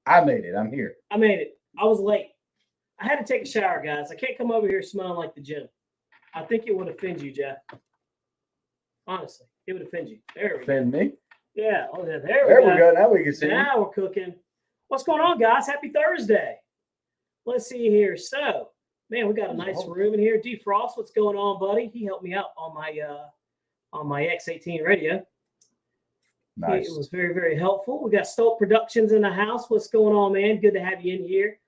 I made it. I'm here. I made it. I was late. I had to take a shower, guys. I can't come over here smelling like the gym. I think it would offend you, Jeff. Honestly, it would offend you. There we go. Offend me? Yeah. Oh, yeah. There we go. Now we can see. Now we're cooking. What's going on, guys? Happy Thursday. Let's see here. So, man, we got a nice room in here. Defrost, what's going on, buddy? He helped me out on my X18 radio. Nice. It was very, very helpful. We got Stolt Productions in the house. What's going on, man? Good to have you in here.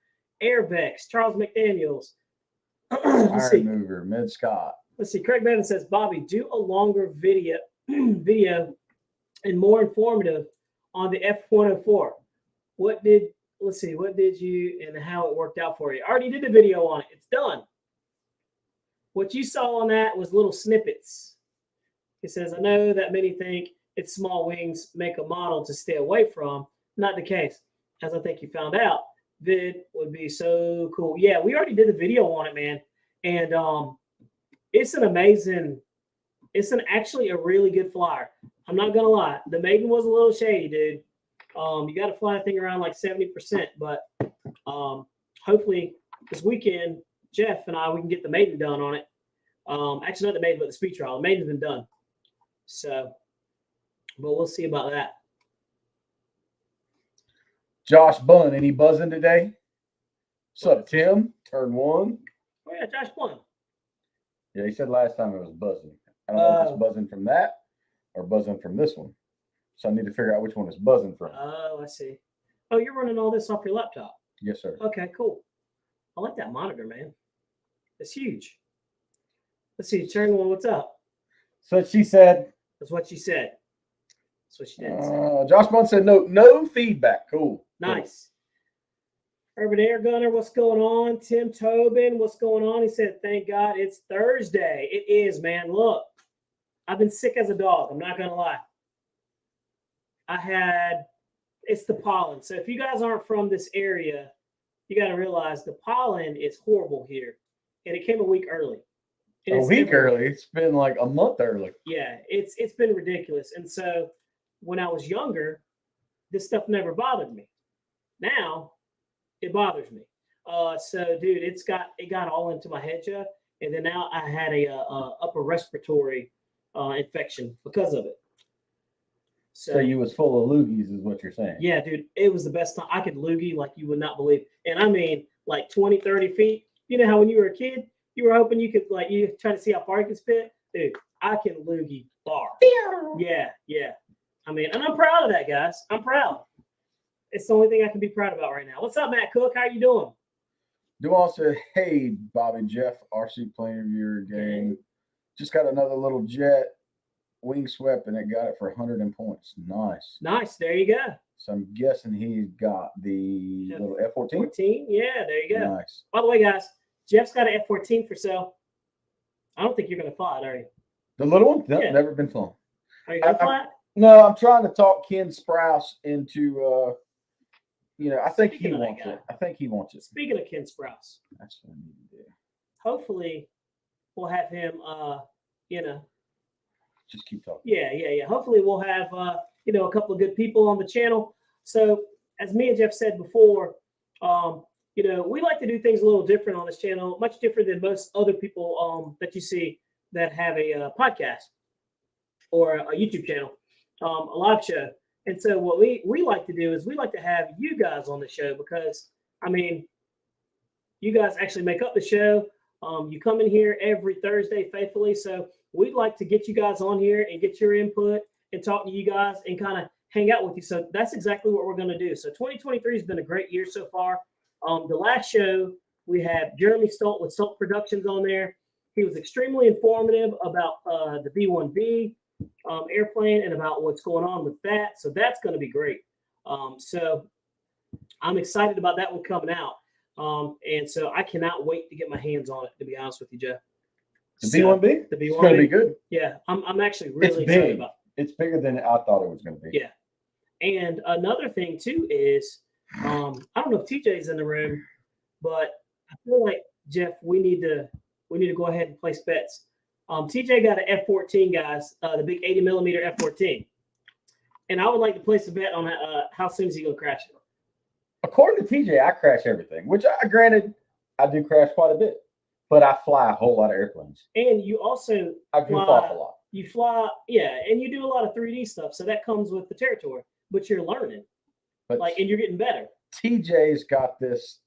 Airvex, Charles McDaniels. Iron Mover, Mid Scott. Let's see. Craig Madden says, Bobby, do a longer video and more informative on the F104. What did you and how it worked out for you? I already did a video on it. It's done. What you saw on that was little snippets. It says, I know that many think it's small wings make a model to stay away from. Not the case. As I think you found out, vid would be so cool. Yeah, we already did a video on it, man. And it's actually a really good flyer. I'm not going to lie. The Maiden was a little shady, dude. You got to fly that thing around like 70%, but hopefully this weekend, Jeff and we can get the Maiden done on it. Actually, not the Maiden, but the speed trial. The Maiden's been done. So, but we'll see about that. Josh Bunn, any buzzing today? What's up, Tim? Turn 1. Oh, yeah, Josh Bunn. Yeah, he said last time it was buzzing. I don't know if it's buzzing from that or buzzing from this one. So I need to figure out which one it's buzzing from. Oh, I see. Oh, you're running all this off your laptop? Yes, sir. Okay, cool. I like that monitor, man. It's huge. Let's see. Turn 1, what's up? So she said. That's what she said. That's what she did say. Josh Bunn said no feedback. Cool. Nice. Urban Air Gunner, what's going on? Tim Tobin, what's going on? He said, thank God it's Thursday. It is, man. Look, I've been sick as a dog. I'm not going to lie. It's the pollen. So if you guys aren't from this area, you got to realize the pollen is horrible here. And it came a week early. A week early? It's been like a month early. Yeah, it's been ridiculous. And so when I was younger, this stuff never bothered me. Now it bothers me. So dude, it got all into my head, Jeff. And then now I had a upper respiratory infection because of it. So you was full of loogies is what you're saying. Yeah, dude, it was the best time. I could loogie like you would not believe. And I mean, like 20, 30 feet. You know how when you were a kid, you were hoping you could, like, you try to see how far you could spit? Dude, I can loogie far. Yeah. I mean, and I'm proud of that, guys. I'm proud. It's the only thing I can be proud about right now. What's up, Matt Cook? How you doing? Duval said, hey, Bobby, Jeff, Rcplanereviewer gang. Just got another little jet. Wing swept, and it got it for 100 points. Nice. There you go. So I'm guessing he's got the little F-14. 14? Yeah, there you go. Nice. By the way, guys, Jeff's got an F-14 for sale. I don't think you're going to fly it, are you? The little one? No, yeah. Never been flown. Are you going to fly it? No, I'm trying to talk Ken Sprouse into, I think he wants it. Speaking of Ken Sprouse. That's what I need to do. Hopefully, we'll have him, just keep talking. Yeah. Hopefully we'll have, a couple of good people on the channel. So as me and Jeff said before, we like to do things a little different on this channel, much different than most other people that you see that have a podcast or a YouTube channel, a live show. And so what we like to do is we like to have you guys on the show because, I mean, you guys actually make up the show. You come in here every Thursday faithfully. So we'd like to get you guys on here and get your input and talk to you guys and kind of hang out with you. So that's exactly what we're going to do. So 2023 has been a great year so far. The last show, we had Jeremy Stolt with Stolt Productions on there. He was extremely informative about the B-1B airplane and about what's going on with that. So that's going to be great. So I'm excited about that one coming out. And so I cannot wait to get my hands on it, to be honest with you, Jeff. The B-1B? The B-1B. It's going to be good. Yeah, I'm actually really excited about it. It's bigger than I thought it was going to be. Yeah. And another thing, too, is I don't know if TJ's in the room, but I feel like, Jeff, we need to go ahead and place bets. TJ got an F-14, guys, the big 80mm F-14. And I would like to place a bet on how soon is he going to crash it. According to TJ, I crash everything, which granted, I do crash quite a bit, but I fly a whole lot of airplanes. And you also I goof off a lot. You fly, yeah, and you do a lot of 3D stuff, so that comes with the territory. But you're learning, But and you're getting better. TJ's got this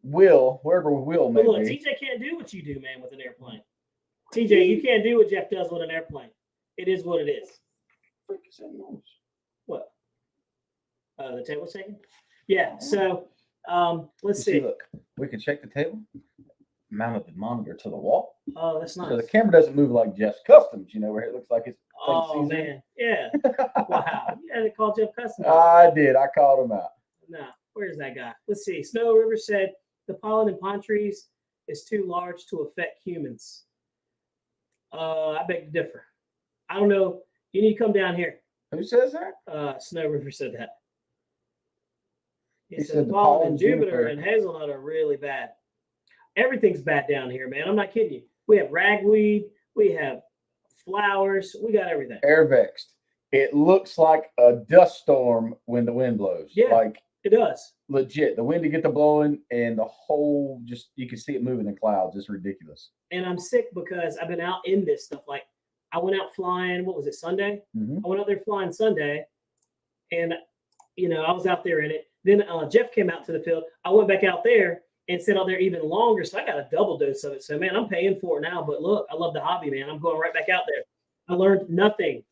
will, wherever will may But look, be. TJ can't do what you do, man, with an airplane. TJ, you can't do what Jeff does with an airplane. It is what it is. What? The table shaking? Yeah. So let's see. Look, we can check the table. Mounted the monitor to the wall. Oh, that's nice. So the camera doesn't move like Jeff's Customs, where it looks like it's. Oh man, yeah. Wow, you had to call Jeff Customs. I did. I called him out. Nah, where's that guy? Let's see. Snow River said the pollen in pine trees is too large to affect humans. I beg to differ. I don't know. You need to come down here. Who says that? Snow River said that. He said the pollen in Jupiter and hazelnut are really bad. Everything's bad down here, man. I'm not kidding you. We have ragweed. We have flowers. We got everything. Air vexed. It looks like a dust storm when the wind blows. Yeah, like it does. Legit. The wind to get the blowing and the whole you can see it moving in clouds. It's ridiculous. And I'm sick because I've been out in this stuff. Like I went out flying. What was it, Sunday? Mm-hmm. I went out there flying Sunday, and I was out there in it. Then Jeff came out to the field. I went back out there and sit out there even longer. So I got a double dose of it. So, man, I'm paying for it now. But look, I love the hobby, man. I'm going right back out there. I learned nothing.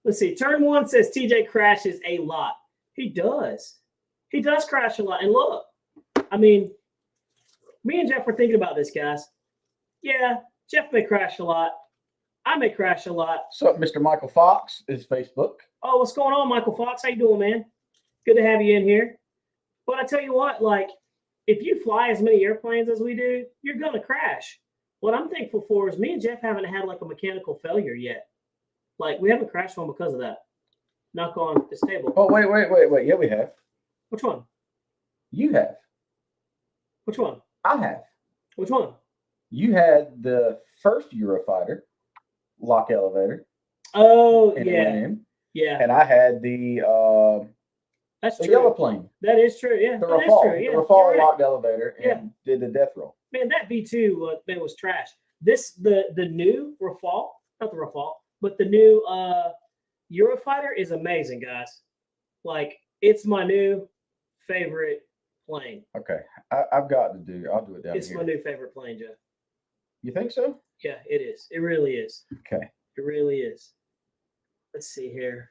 Let's see. Turn one says TJ crashes a lot. He does. He does crash a lot. And look, I mean, me and Jeff were thinking about this, guys. Yeah, Jeff may crash a lot. I may crash a lot. So, Mr. Michael Fox is Facebook. Oh, what's going on, Michael Fox? How you doing, man? Good to have you in here. But I tell you what, like, if you fly as many airplanes as we do, you're going to crash. What I'm thankful for is me and Jeff haven't had, like, a mechanical failure yet. Like, we haven't crashed one because of that. Knock on this table. Oh, wait. Yeah, we have. Which one? You have. Which one? I have. Which one? You had the first Eurofighter lock elevator. Oh, yeah. Yeah. And I had the that's the true. yellow plane. That is true. Yeah. The that is Rafale. true. Yeah. The Rafale locked elevator and did the death roll. Man, that V2 man was trash. The new Rafale, not the Rafale, but the new Eurofighter is amazing, guys. Like, it's my new favorite plane. Okay. I'll do it down It's here. my new favorite plane, Jeff. You think so? Yeah, it is. It really is. Okay. It really is. Let's see here.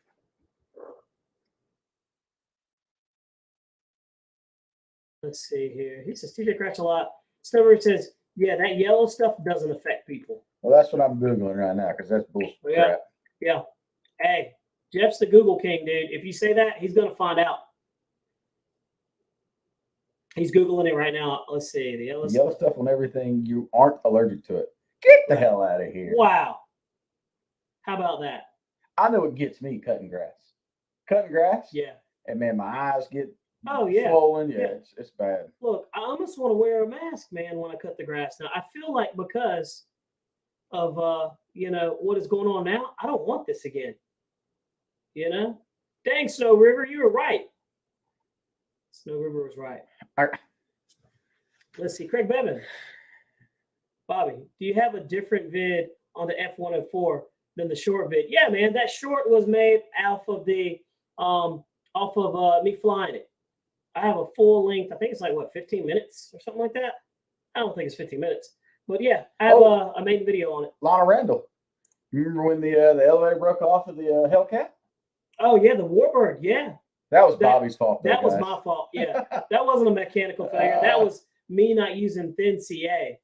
Let's see here. He says TJ crashed a lot. Snowbird says, yeah, that yellow stuff doesn't affect people. Well, that's what I'm Googling right now because that's bullshit. Yeah. Yeah. Hey, Jeff's the Google king, dude. If you say that, he's going to find out. He's Googling it right now. Let's see. The yellow stuff on everything, you aren't allergic to it. Get the hell out of here. Wow. How about that? I know it gets me cutting grass. Cutting grass? Yeah. And man, my eyes get swollen. Yeah. It's bad. Look, I almost want to wear a mask, man, when I cut the grass. Now, I feel like because of, what is going on now, I don't want this again. Dang, Snow River, you were right. Snow River was right. Let's see. Craig Bevan. Bobby, do you have a different vid on the F-104 than the short vid? Yeah, man, that short was made off of me flying it. I have a full length. I think it's like 15 minutes or something like that. I don't think it's 15 minutes, but yeah, I have I made a video on it. Lana Randall, remember when the elevator broke off of the Hellcat? Oh yeah, the Warbird. Yeah, that was Bobby's fault. That was my fault. Yeah, that wasn't a mechanical failure. That was me not using thin CA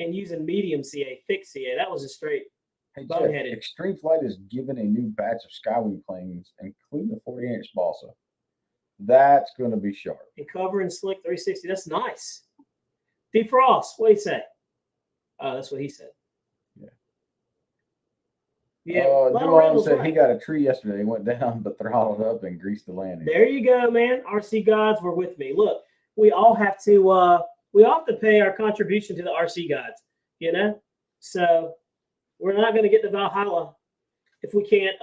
and using medium CA, thick CA. That was a straight. Hey, Jeff, Extreme Flight is given a new batch of Skywing planes, including the 40-inch balsa. That's going to be sharp. And cover and slick 360. That's nice. Defrost. What did he say? Oh, that's what he said. Yeah. Yeah. Duane said he got a tree yesterday. He went down, but throttled up and greased the landing. There you go, man. RC gods were with me. Look, we all have to pay our contribution to the RC gods. So we're not going to get to Valhalla if we can't,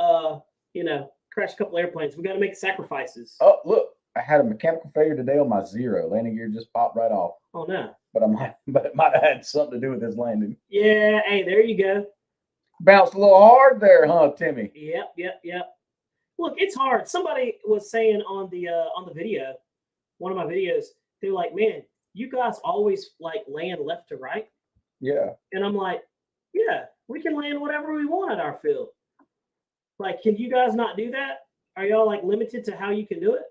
crash a couple airplanes. We got to make sacrifices. Oh, look, I had a mechanical failure today on my Zero. Landing gear just popped right off. Oh no! But it might have had something to do with this landing. Yeah. Hey, there you go. Bounced a little hard there, huh, Timmy? Yep. Look, it's hard. Somebody was saying on the video, one of my videos, they're like, "Man, you guys always like land left to right." Yeah. And I'm like, "Yeah, we can land whatever we want at our field. Like, can you guys not do that? Are y'all like limited to how you can do it?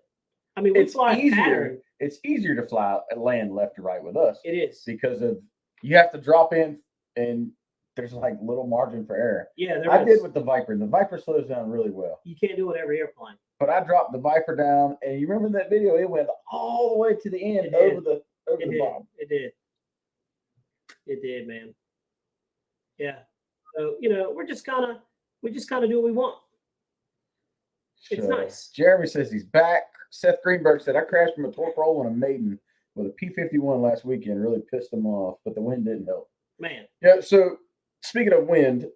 I mean, we fly pattern. It's easier to fly and land left to right with us. It is because of you have to drop in and there's like little margin for error. Yeah, I did with the Viper. The Viper slows down really well. You can't do it every airplane. But I dropped the Viper down, and you remember that video? It went all the way to the end over the bottom. It did, man. Yeah. So we just kind of do what we want. It's nice. Jeremy says he's back. Seth Greenberg said I crashed from a torque roll on a maiden with a P-51 last weekend. Really pissed him off, but the wind didn't help. Man. Yeah. So speaking of wind,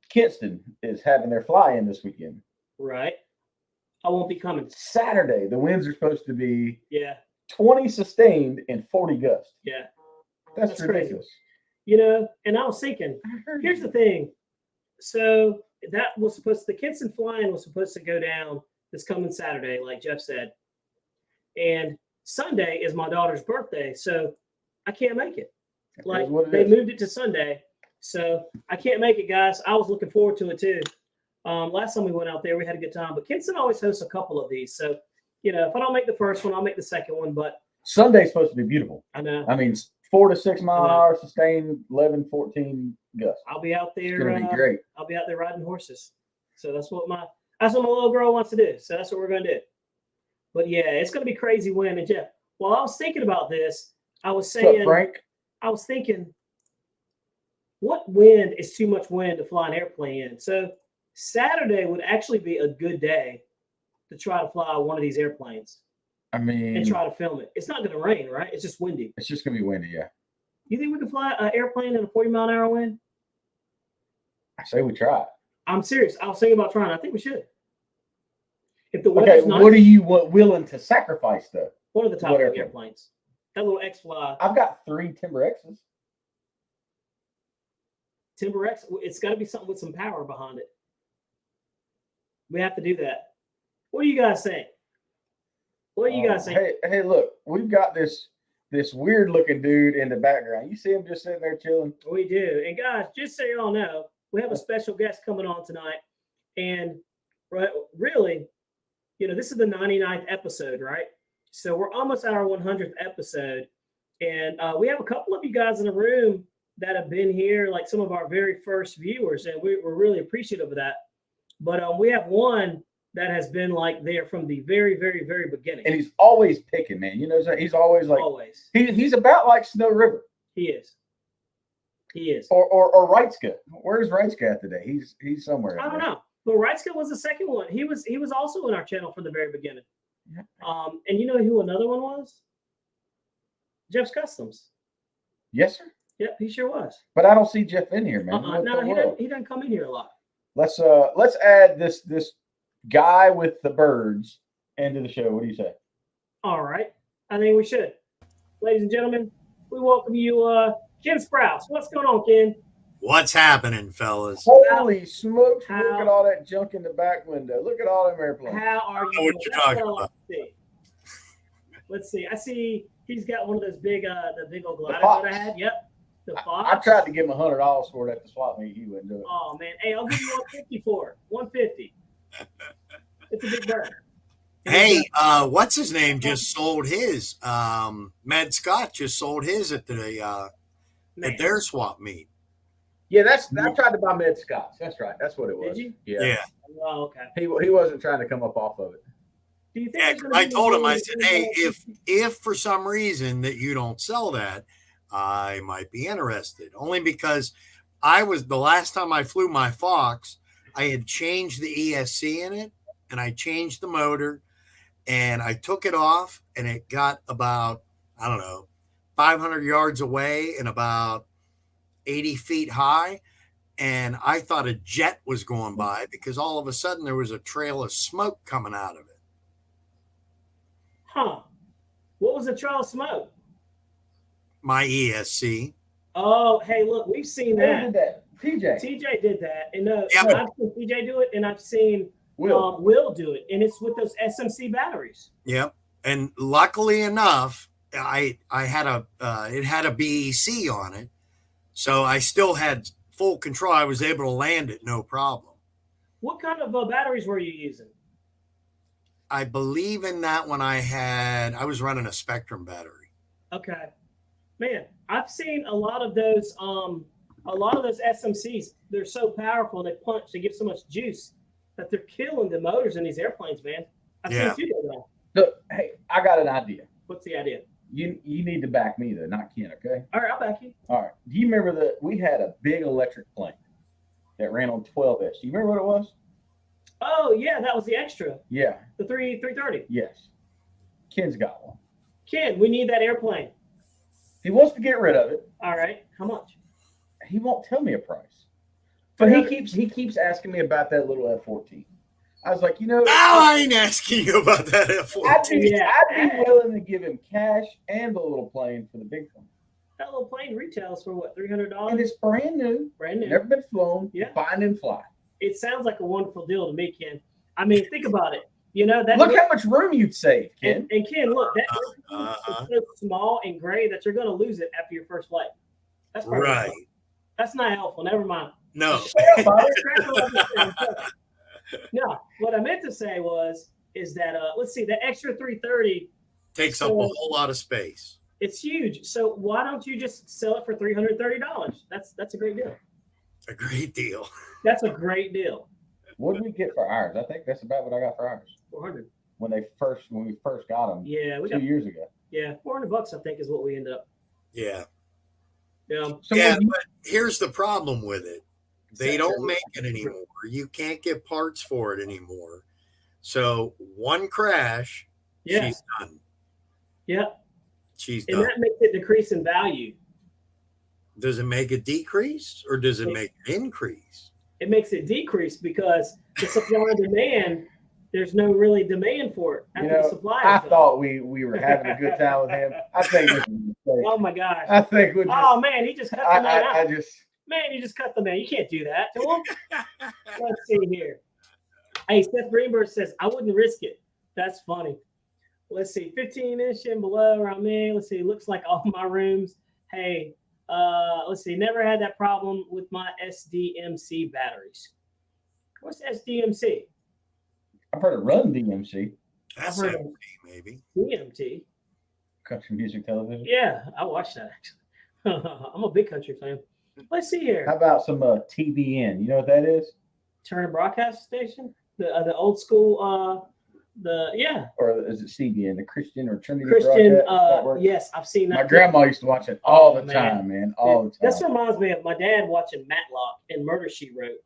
Kinston is having their fly-in this weekend. Right. I won't be coming. Saturday, the winds are supposed to be 20 sustained and 40 gusts. Yeah. That's ridiculous. Crazy. And I was thinking, here's the thing. So that was the Kinston fly-in was supposed to go down this coming Saturday, like Jeff said. And Sunday is my daughter's birthday, so I can't make it. Like they moved it to Sunday, so I can't make it, guys. I was looking forward to it too. Last time we went out there, we had a good time. But Kinston always hosts a couple of these, so if I don't make the first one, I'll make the second one. But Sunday's supposed to be beautiful. I know. I mean, 4 to 6 mile an hour sustained, 11, 14 gusts. I'll be out there. It's gonna be great. I'll be out there riding horses. So that's what my little girl wants to do. So that's what we're gonna do. But yeah, it's gonna be crazy wind. And Jeff, while I was thinking about this, I was saying, what's up, Frank? I was thinking, what wind is too much wind to fly an airplane in? So Saturday would actually be a good day to try to fly one of these airplanes. I mean, and try to film it. It's not going to rain, right? It's just windy. It's just going to be windy, yeah. You think we can fly an airplane in a 40-mile-an-hour wind? I say we try. I'm serious. I was thinking about trying. I think we should. If the weather's nice, what are you willing to sacrifice, though? One of the top airplanes. That little X-Fly. I've got 3 Timber X's. Timber X, it's got to be something with some power behind it. We have to do that. What do you guys think? What do you guys think? Hey, look, we've got this weird-looking dude in the background. You see him just sitting there chilling? We do. And guys, just so y'all know, we have a special guest coming on tonight. And really, this is the 99th episode, right? So we're almost at our 100th episode. And we have a couple of you guys in the room that have been here, like some of our very first viewers. And we're really appreciative of that. But we have one that has been like there from the very, very, very beginning. And he's always picking, man. He's always like he's about like Snow River. He is. Or Wrightska. Where's Wrightska at today? He's somewhere. I don't know. But Wrightska was the second one. He was also in our channel from the very beginning. Yeah. And you know who another one was? Jeff's Customs. Yes, sir. Yep, he sure was. But I don't see Jeff in here, man. No, he doesn't come in here a lot. Let's add this guy with the birds into the show. What do you say? All right. I think we should. Ladies and gentlemen, we welcome you, Ken Sprouse. What's going on, Ken? What's happening, fellas? Holy smokes. Look at all that junk in the back window. Look at all them airplanes. How are you? What you're talking about. Let's see. I see he's got one of those big, the big old gliders that I had. Yep. The Fox. I tried to give him $100 for it at the swap meet. He wouldn't do it. Oh, man. Hey, I'll give you 150 for it. 150. It's a big bird. Hey, what's his name just sold his? Med Scott just sold his at their swap meet. Yeah, I tried to buy Med Scott's. That's right. That's what it was. Did you? Yeah. Oh, okay. He wasn't trying to come up off of it. Do you think I told him, I said, hey, if for some reason that you don't sell that, I might be interested. Only because the last time I flew my Fox, I had changed the ESC in it, and I changed the motor, and I took it off, and it got about, 500 yards away and about 80 feet high, and I thought a jet was going by because all of a sudden there was a trail of smoke coming out of it. Huh. What was the trail of smoke? My ESC. Oh, hey, look, we've seen Who that. did that? TJ. TJ did that. And Yeah, but- I've seen TJ do it, and I've seen Will. Will do it. And it's with those SMC batteries. Yep. And luckily enough, I had it had a BEC on it, so I still had full control. I was able to land it no problem. What kind of batteries were you using? I believe in that one I was running a Spectrum battery. Okay. Man, I've seen a lot of those SMCs. They're so powerful, they punch, they give so much juice that they're killing the motors in these airplanes, man. I've Yeah. seen two of them. Look, hey, I got an idea. What's the idea? You need to back me though, not Ken, okay? All right, I'll back you. All right. Do you remember that we had a big electric plane that ran on 12S? Do you remember what it was? Oh, yeah, that was the extra. Yeah. The 330. Yes. Ken's got one. Ken, we need that airplane. He wants to get rid of it. All right. How much? He won't tell me a price. But he keeps asking me about that little F-14. I was like, Now I ain't asking you about that F-14. I'd be willing to give him cash and the little plane for the big one. That little plane retails for what, $300? And it's brand new. Brand new. Never been flown. Yeah. Find and fly. It sounds like a wonderful deal to me, Ken. I mean, think about it. You know that. Look how much room you'd save, Ken. And Ken, look, that is so small and gray that you're going to lose it after your first flight. That's probably Right. That's not helpful. Never mind. No. No, what I meant to say is that let's see, the extra 330 Takes up a whole lot of space. it's huge. So why don't you just sell it for $330? That's a great deal. A great deal. That's a great deal. What did we get for ours? I think that's about what I got for ours 400. when we first got them. Yeah, we 2 got years ago. $400. I think is what we ended up. Yeah. Yeah. So Yeah, but here's the problem with it. They don't Exactly. make it anymore. You can't get parts for it anymore. So one crash, Yeah. she's done. Yeah. She's And done. that makes it decrease in value. Does it make it decrease or does it make it increase? It makes it decrease because the supply and demand, there's no really demand for it after the supply. I thought we were having a good time with him. I think this is a mistake. Oh my gosh. I think we just. Oh man, he just cut the man out. I just. Man, you just cut the man. You can't do that to him. Let's see here. Hey, Seth Greenberg says, I wouldn't risk it. That's funny. Let's see, 15-inch and below around me. Let's see, looks like all my rooms. Hey, let's see, never had that problem with my SDMC batteries. What's SDMC? I've heard it run DMC, That's heard empty, maybe. DMT. country music television. Yeah, I watched that actually. I'm a big country fan. Let's see here. How about some TBN? You know what that is? Turner Broadcast Station, the old school, Or is it CBN, the Christian or Trinity Christian. Broadcast Network? Yes, I've seen that. My grandma used to watch it all the man. time, man. All the time. This reminds me of my dad watching Matlock and Murder She Wrote.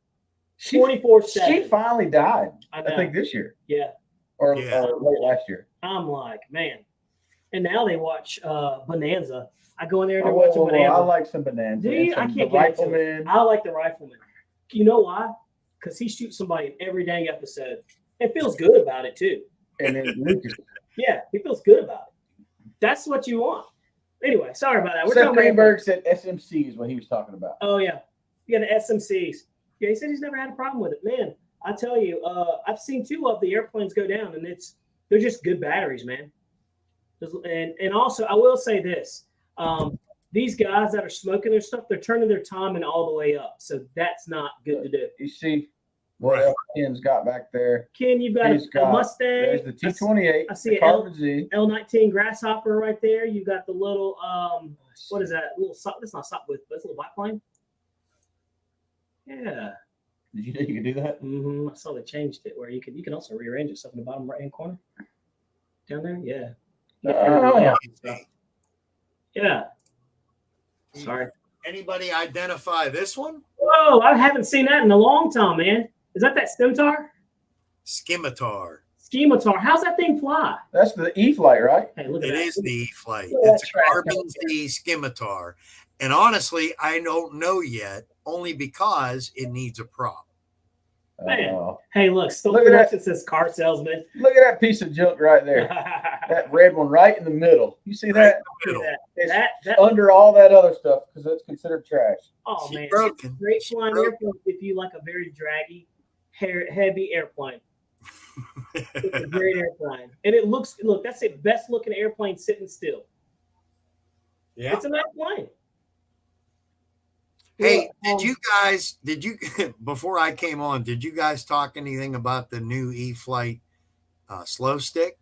She 24/7. She finally died. I I think this year Yeah, or Yeah. late last year. I'm like, man. And now they watch Bonanza. I go in there and Oh, they're watching whoa, Bonanza. I like some Bonanza. Do and you? I some can't The get into it. Rifleman. I like the Rifleman. You know why? Because he shoots somebody in every dang episode. It feels good about it too. And then Lucas. Yeah, he feels good about it. That's what you want. Anyway, sorry about that. We're Seth talking about- Greenberg said SMC is what he was talking about. Oh yeah, you got the SMCs. Yeah, he said he's never had a problem with it. Man, I tell you, I've seen 2 of the airplanes go down, and they're just good batteries, man. And also, I will say this: these guys that are smoking their stuff, they're turning their timing all the way up, so that's not good to do. You see what else Ken's got back there? Ken, you got He's a got- Mustang. There's the T28, I see the an Carbon Z. L19 Grasshopper right there. You got the little what is that? Little that's not Sopwith, but it's a little biplane. Yeah. Did you know you could do that? Mm-hmm. I saw they changed it where you can also rearrange it stuff in the bottom right hand corner. Down there, yeah. Oh. Yeah. Sorry. Anybody identify this one? Whoa, I haven't seen that in a long time, man. Is that Scimitar? Scimitar. Scimitar. How's that thing fly? That's the E-Flight, right? Hey, look at It that. is the E-Flight. Look at It's that a track Carbon right Z Scimitar. And honestly, I don't know yet only because it needs a prop. Man. Oh. Hey, look, still Look at that. production says car salesman. Look at that piece of junk right there. That red one right in the middle. You see Right that? in the middle. It's under all that other stuff because it's considered trash. Oh She's man, broken. it's a great She's flying broken. airplane if you like a very draggy, heavy airplane. It's a great airplane, and it looks that's the best looking airplane sitting still. Yeah. It's a nice plane. Hey, Well, did you before I came on, did you guys talk anything about the new E-Flight slow stick?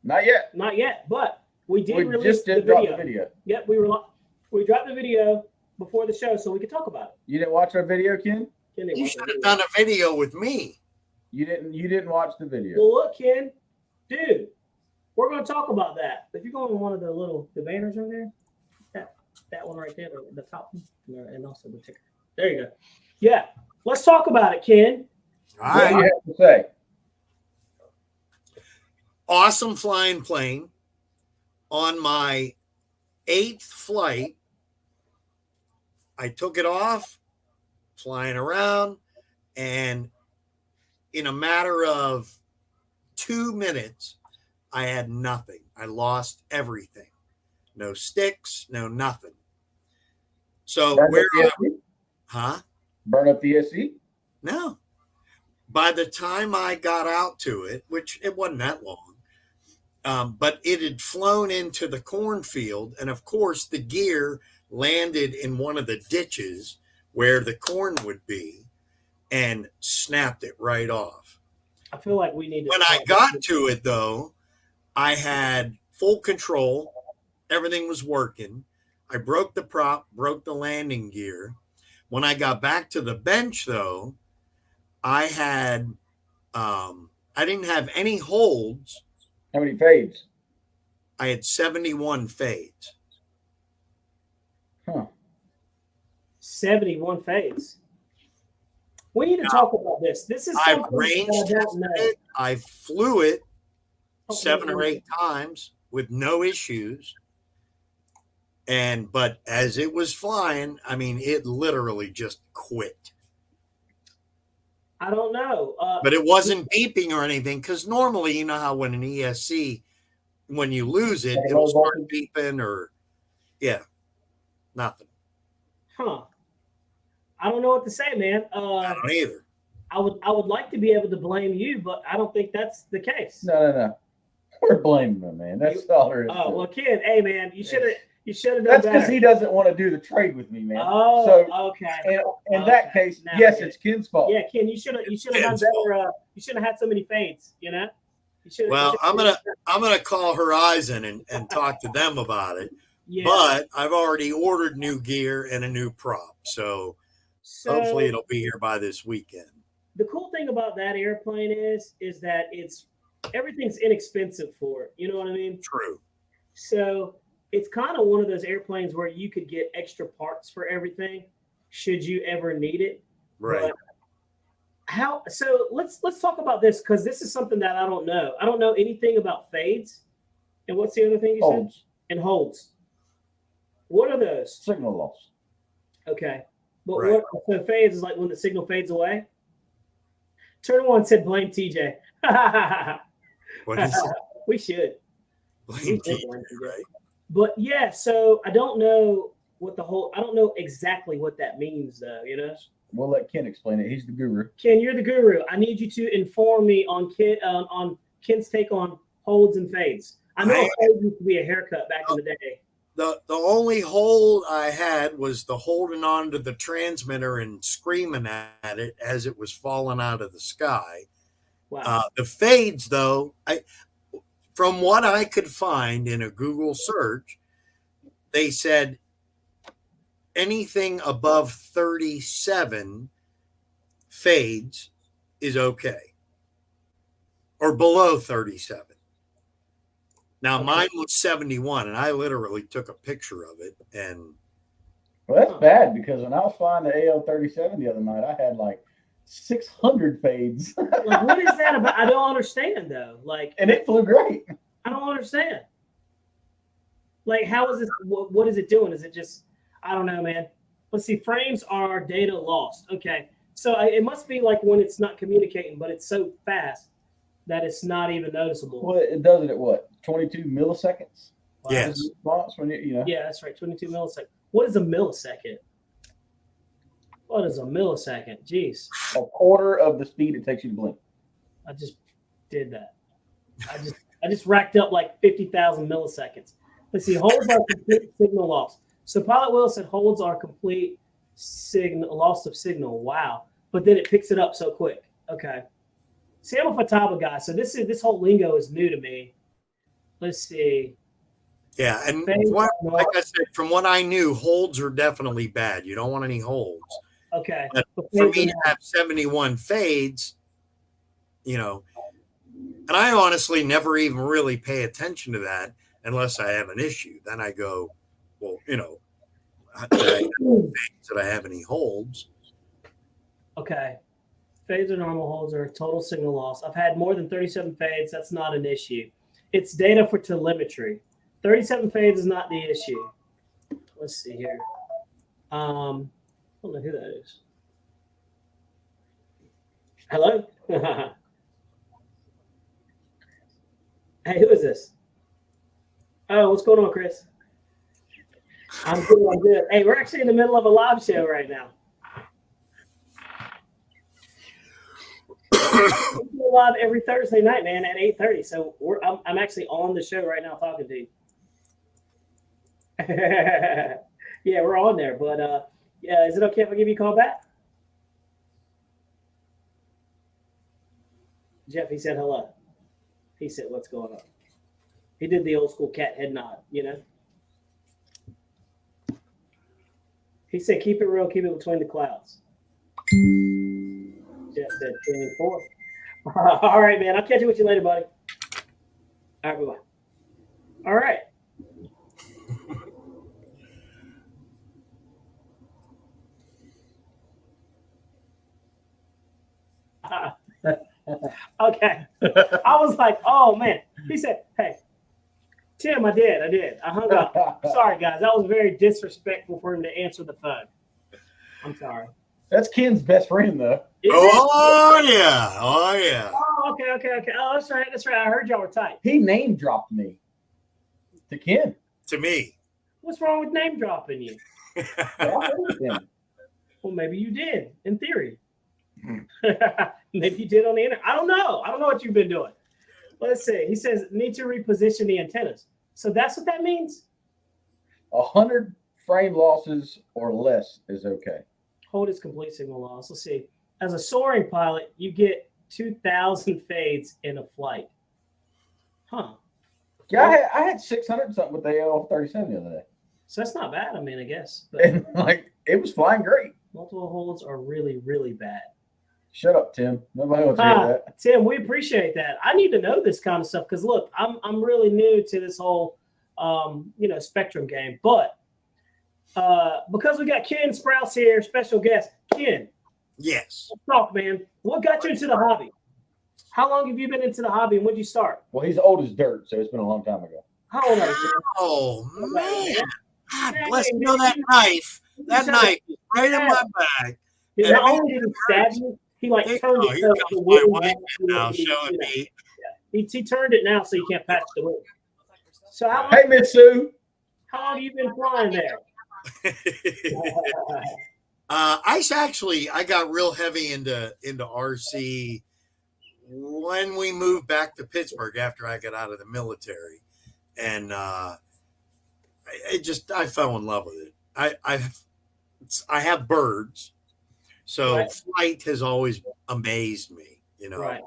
Not yet. Not yet, but we did We release just did the drop video. the video. Yep, we dropped the video before the show so we could talk about it. You didn't watch our video, Ken? Ken didn't You watch should the have video. done a video with me. You didn't watch the video. Well, look, Ken, dude, we're going to talk about that. If you go on one of the banners in there, that one right there, the top one, and also the ticker. There you go. Yeah, let's talk about it, Ken. All What do right. you have to say? Awesome flying plane. On my 8th flight, I took it off, flying around, and in a matter of 2 minutes, I had nothing. I lost everything. No sticks, no nothing. So Burn where up the SE? huh? Burn up the SE? No. By the time I got out to it, which it wasn't that long, but it had flown into the cornfield, and of course the gear landed in one of the ditches where the corn would be and snapped it right off. I feel like we need to. When I got to it, though, I had full control. Everything was working. I broke the prop, broke the landing gear. When I got back to the bench, though, I had I didn't have any holds. How many fades? I had 71 fades. Huh. 71 fades. We need to talk about this. This is I've something range that I don't tested know. it. I flew it Oh, 7 or man. 8 times with no issues. But as it was flying, I mean, it literally just quit. I don't know. But it wasn't beeping or anything, because normally, you know how when an ESC, when you lose it, Like a it'll low start voltage? beeping or, yeah, nothing. Huh. I don't know what to say, man. I don't either. I would like to be able to blame you, but I don't think that's the case. No. We're blaming him, man. That's all there is. Oh to well, it. Ken, hey man, you should have done That's better. because he doesn't want to do the trade with me, man. Oh, So okay. in that case, Now yes, I get it's Ken's fault. Yeah, Ken, you should have done Ken's better. You should have had so many fades. You know. You should. Well, I'm gonna call Horizon and talk to them about it. Yeah. But I've already ordered new gear and a new prop, so hopefully it'll be here by this weekend. The cool thing about that airplane is that everything's inexpensive for it. You know what I mean? True. So it's kind of one of those airplanes where you could get extra parts for everything, should you ever need it. Right. But so let's talk about this, because this is something that I don't know. I don't know anything about fades. And what's the other thing you Holds. said? And holds. What are those? Signal loss. Okay. But Right. so fades is like when the signal fades away? Turn one said blame TJ. What is it? We should. Blame TJ, right? But yeah, so I don't know I don't know exactly what that means though, you know? We'll let Ken explain it. He's the guru. Ken, you're the guru. I need you to inform me on Ken's take on holds and fades. I know a hold used to be a haircut back in the day. The only hold I had was the holding on to the transmitter and screaming at it as it was falling out of the sky. Wow. The fades, though, from what I could find in a Google search, they said anything above 37 fades is okay, or below 37. Now, Okay. mine was 71, and I literally took a picture of it. And Well, that's bad because when I was flying the AL-37 the other night, I had like 600 fades, Like, what is that about? I don't understand though. Like, and it flew great. I don't understand. Like, how is this? What is it doing? Is it just? I don't know, man. Let's see. Frames are data lost. Okay. So it must be like when it's not communicating, but it's so fast that it's not even noticeable. Well, it does it at what? 22 milliseconds? Wow. Yes. Is the response when you know? Yeah, that's right. 22 milliseconds. What is a millisecond? What is a millisecond? Jeez. A quarter of the speed it takes you to blink. I just did that. I just racked up like 50,000 milliseconds. Let's see. Holds are complete signal loss. So Pilot Will said holds are complete signal loss of signal. Wow. But then it picks it up so quick. Okay. See, I'm a Fataba guy, so this whole lingo is new to me. Let's see. Yeah, and like I said, from what I knew, holds are definitely bad. You don't want any holds. Okay. But for me to have 71 fades, you know, and I honestly never even really pay attention to that unless I have an issue. Then I go, well, you know, did I have any holds? Okay. Fades or normal holds are total signal loss. I've had more than 37 fades. That's not an issue. It's data for telemetry. 37 fades is not the issue. Let's see here. I don't know who that is. Hello? Hey, who is this? Oh, what's going on, Chris? I'm good. I'm good. Hey, we're actually in the middle of a live show right now. We're live every Thursday night, man, at 8:30. So I'm actually on the show right now talking to you. Yeah, we're on there. But yeah, is it okay if I give you a call back? Jeff, he said hello. He said, what's going on? He did the old school cat head nod, you know? He said, keep it real, keep it between the clouds. Jeff said 24. All right, man. I'll catch you with you later, buddy. All right, bye-bye. All right. Okay. I was like, oh, man. He said, hey, Tim, I did. I hung up. Sorry, guys. That was very disrespectful for him to answer the phone. I'm sorry. That's Ken's best friend, though. Oh, yeah. Oh, yeah. Oh, okay. Oh, that's right. I heard y'all were tight. He name dropped me to Ken. To me. What's wrong with name dropping you? Well, maybe you did, in theory. Maybe you did on the internet. I don't know what you've been doing. Let's see. He says, need to reposition the antennas. So that's what that means? 100 frame losses or less is okay. Hold is complete signal loss. Let's see. As a soaring pilot, you get 2,000 fades in a flight. Huh. Yeah, I had 600 something with the AL-37 the other day. So that's not bad, I mean, I guess. But And like, it was flying great. multiple holds are really, really bad. Shut up, Tim. Nobody wants to hear that. Tim, we appreciate that. I need to know this kind of stuff because look, I'm really new to this whole spectrum game. But because we got Ken Sprouse here, special guest. Ken. Yes. Let's talk, man. What got you into the hobby? How long have you been into the hobby and when did you start? Well, he's old as dirt, so it's been a long time ago. How old are you? Oh, man. God bless you. Know that knife. That knife is right in my bag. Not only did he stab you, he like turned it. Here comes my wife now showing me. He turned it now so you can't patch the wound. So how long, Hey, Miss Sue. how long have you been flying there? I got real heavy into RC when we moved back to Pittsburgh after I got out of the military, and I fell in love with it. I have birds, so Right. flight has always amazed me, you know. Right.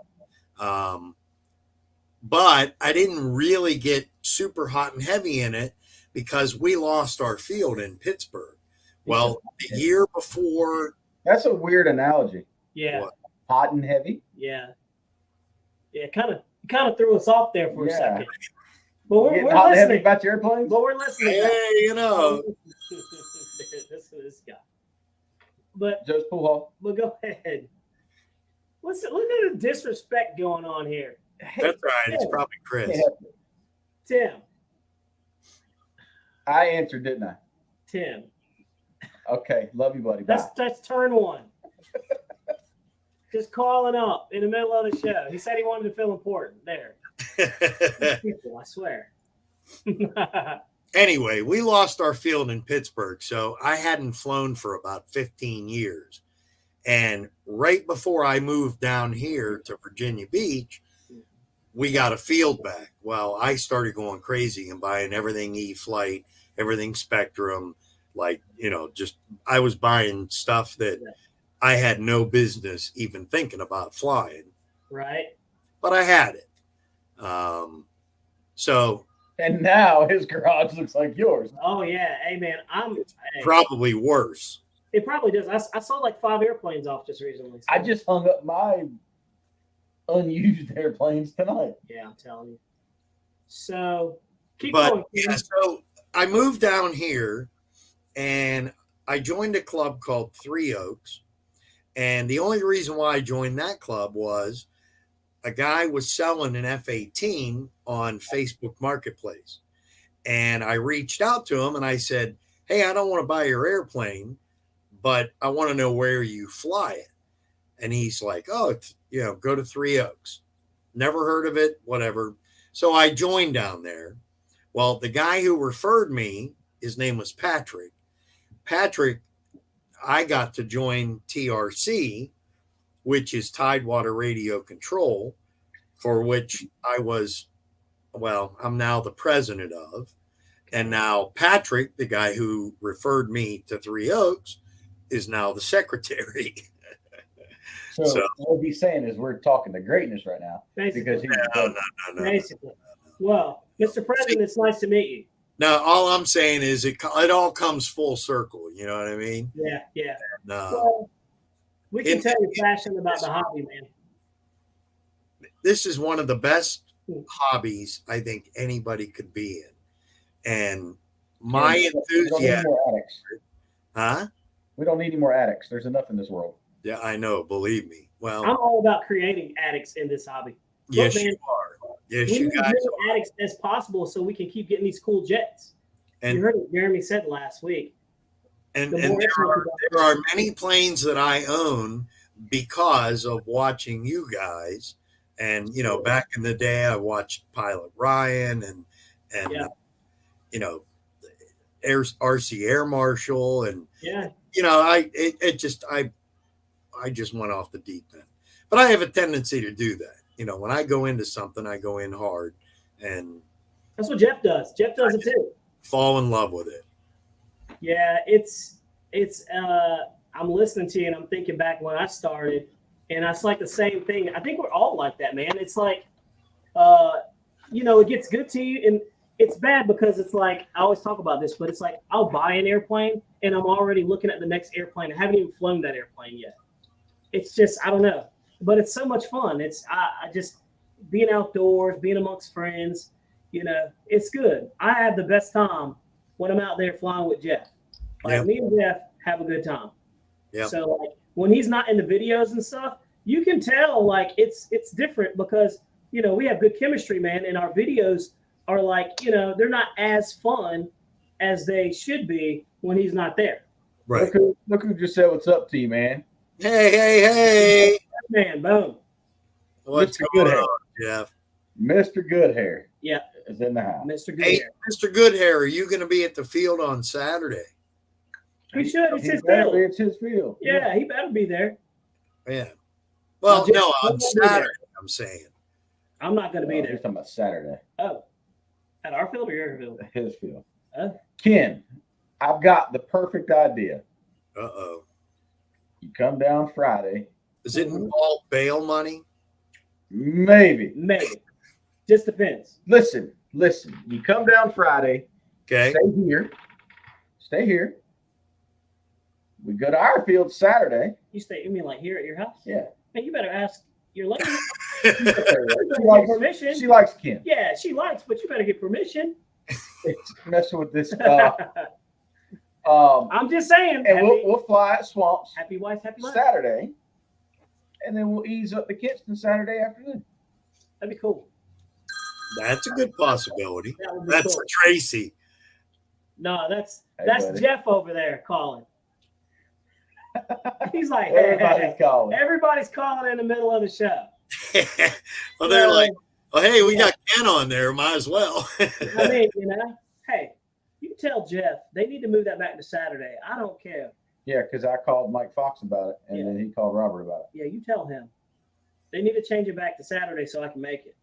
But I didn't really get super hot and heavy in it because we lost our field in Pittsburgh. Well, the year before. That's a weird analogy. Yeah. What? Hot and heavy. Yeah. Yeah. Kind of threw us off there for a Yeah. second. But we're Getting hot and heavy listening. about your airplanes? But we're listening. Hey, you know. this guy. But Joe's pool hall. go ahead. Listen, look at the disrespect going on here. Hey, That's right. It's probably Chris. yeah, Tim. I answered, didn't I? Tim. Okay, love you, buddy. Bye. That's turn one. Just calling up in the middle of the show. He said he wanted to feel important. There. People, I swear. Anyway, we lost our field in Pittsburgh, so I hadn't flown for about 15 years. And right before I moved down here to Virginia Beach, we got a field back. Well, I started going crazy and buying everything E-Flight, everything Spectrum, like, just I was buying stuff that I had no business even thinking about flying. Right. But I had it. So. And now his garage looks like yours. Oh, yeah. Hey, man, probably worse. It probably does. I sold like 5 airplanes off just recently. So. I just hung up my unused airplanes tonight. Yeah, I'm telling you. So keep but going. Yeah, so I moved down here and I joined a club called Three Oaks. And the only reason why I joined that club was a guy was selling an F-18 on Facebook Marketplace. And I reached out to him and I said, hey, I don't want to buy your airplane, but I want to know where you fly it. And he's like, oh, go to Three Oaks. Never heard of it, whatever. So I joined down there. Well, the guy who referred me, his name was Patrick. Patrick, I got to join TRC, which is Tidewater Radio Control, for which I'm now the president of. And now Patrick, the guy who referred me to Three Oaks, is now the secretary. So what he's saying is we're talking to greatness right now. Basically. Because No. Basically. Well, Mr. President, it's nice to meet you. No, all I'm saying is it all comes full circle. You know what I mean? Yeah. No. Well, we can tell you're passionate about the hobby, man. This is one of the best hobbies I think anybody could be in. And my enthusiasm. Huh? We don't need any more addicts. There's enough in this world. Yeah, I know. Believe me. Well, I'm all about creating addicts in this hobby. Yes, Look, man, you are. Yes, we you need guys as are. many addicts as possible so we can keep getting these cool jets. And, you heard what Jeremy said last week. and there are many planes that I own because of watching you guys. And, back in the day, I watched Pilot Ryan and RC Air Marshal. And, I just went off the deep end. But I have a tendency to do that. When I go into something, I go in hard. And that's what Jeff does. Jeff does it too. Fall in love with it. Yeah, it's I'm listening to you and I'm thinking back when I started, and it's like the same thing. I think we're all like that, man. It's like it gets good to you, and it's bad because it's like I always talk about this, but it's like I'll buy an airplane and I'm already looking at the next airplane. I haven't even flown that airplane yet. It's just I don't know, but it's so much fun. It's I just being outdoors, being amongst friends. It's good. I have the best time when I'm out there flying with Jeff. Me and Jeff have a good time. Yeah. So when he's not in the videos and stuff, you can tell it's different because we have good chemistry, man, and our videos are they're not as fun as they should be when he's not there. Right. Look who just said what's up to you, man. Hey. Man, boom. What's going on, Jeff? Mr. Goodhair. Yeah. Is in the house. Mr. Goodhair. Hey, Mr. Goodhair, are you going to be at the field on Saturday? He should. It's his field. It's his field. Yeah, he better be there. Yeah. Well, no, on Saturday, I'm saying. I'm not going to be there. He's talking about Saturday. Oh. At our field or your field? His field. Oh. Ken, I've got the perfect idea. Uh-oh. You come down Friday. Does it involve bail money? Maybe. Just depends. Listen. You come down Friday. Okay. Stay here. We go to our field Saturday. You mean like here at your house? Yeah. Man, you better ask your lady. Permission. She likes Ken. Yeah, she likes, but you better get permission. It's messing with this. I'm just saying. And we'll fly at Swamps. Happy wife, happy life. Saturday. And then we'll ease up the Kinston Saturday afternoon. That'd be cool. That's a good possibility. That That's cool. Tracy. No, that's buddy. Jeff over there calling. He's like, Everybody's calling. everybody's calling in the middle of the show. Well, they're So, like, "Oh, hey, we got Ken on there. Might as well." I mean, hey, you tell Jeff they need to move that back to Saturday. I don't care. Yeah, because I called Mike Fox about it, and Yeah. then he called Robert about it. Yeah, you tell him. They need to change it back to Saturday so I can make it.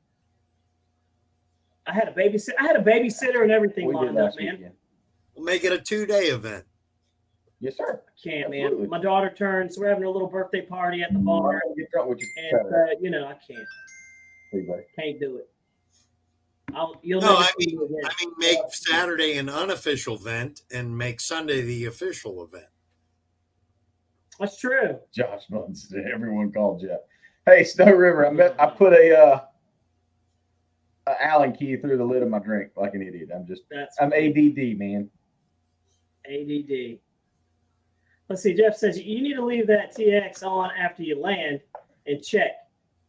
I had a babysitter and everything We did lined up, last man. weekend. We'll make it a 2-day event. Yes, sir. Can't, Absolutely. man. My daughter turns. So we're having a little birthday party at the I'm bar, gonna get drunk with you and Saturday. I can't. Hey, buddy. Can't do it. You'll No, never I see me again. make Saturday an unofficial event and make Sunday the official event. That's true. Josh Muns said everyone called Jeff. Hey, Snow River, I put a Allen key through the lid of my drink like an idiot. I'm ADD, man. ADD. Let's see. Jeff says you need to leave that TX on after you land and check.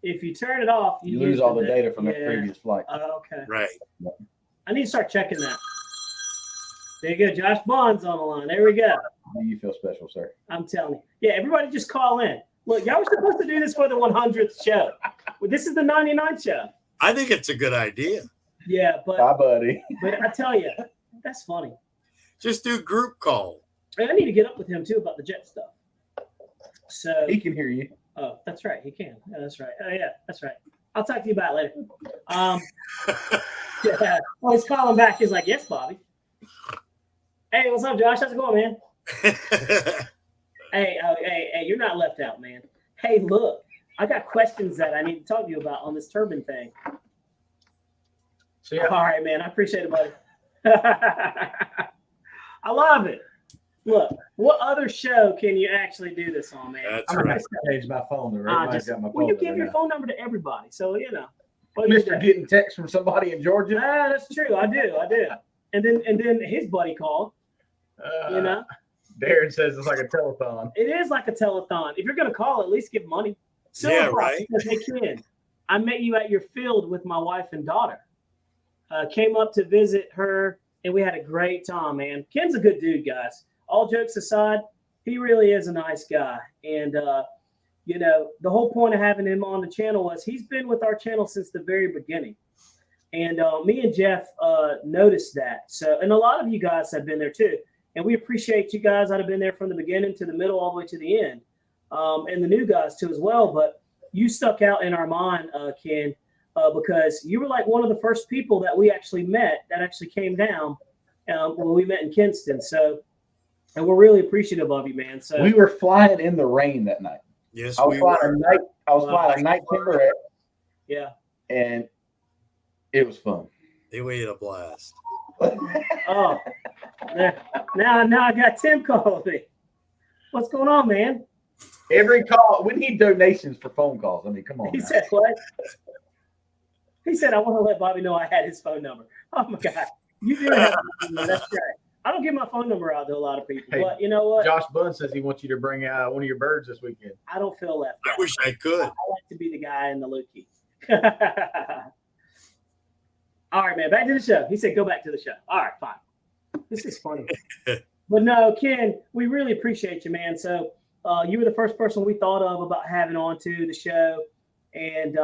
If you turn it off, You lose all the data from the Yeah. previous flight. Okay. Right. I need to start checking that. There you go. Josh Bond's on the line. There we go. Do you feel special, sir? I'm telling you. Yeah, everybody just call in. Look, y'all were supposed to do this for the 100th show. Well, this is the 99th show. I think it's a good idea. Yeah, but Bye, buddy. I tell you, that's funny. Just do group call. And I need to get up with him too about the jet stuff. So He can hear you. oh, that's right. He can. Yeah, that's right. Oh yeah, that's right. I'll talk to you about it later. Yeah. Well, he's calling back. He's like, yes, Bobby. Hey, what's up, Josh? How's it going, man? Hey, you're not left out, man. Hey, look, I got questions that I need to talk to you about on this turbine thing. See All right, man. I appreciate it, buddy. I love it. Look, what other show can you actually do this on, man? That's I'm gonna right. change my phone. Everybody's got my phone. Well, you give number your now. phone number to everybody, so What do you Mr. do? Getting text from somebody in Georgia. Ah, that's true. I do. And then his buddy called. Darren says it's like a telethon. It is like a telethon. If you're gonna call, at least give money. Yeah, Silverbox right. says, hey, Ken, I met you at your field with my wife and daughter. Came up to visit her, and we had a great time, man. Ken's a good dude, guys. All jokes aside, he really is a nice guy. And, the whole point of having him on the channel was he's been with our channel since the very beginning. And me and Jeff noticed that. So, and a lot of you guys have been there too. And we appreciate you guys that have been there from the beginning to the middle, all the way to the end. And the new guys too as well. But you stuck out in our mind, Ken, because you were like one of the first people that we actually met that actually came down when we met in Kinston. So, and we're really appreciative of you, man. So We were flying in the rain that night. Yes, I was we flying were. a night Timberette, yeah. and it was fun. We had a blast. Oh, now I got Tim calling me. What's going on, man? Every call, we need donations for phone calls. I mean, come on. He now. said what? He said I want to let Bobby know I had his phone number. Oh my God, you do have his phone number. That's right. I don't give my phone number out to a lot of people, Hey, but you know what? Josh Bunn says he wants you to bring out one of your birds this weekend. I don't feel left I out. wish I could. I like to be the guy in the low key. All right, man. Back to the show. He said, go back to the show. All right, fine. This is funny. But no, Ken, we really appreciate you, man. So you were the first person we thought of about having on to the show. And,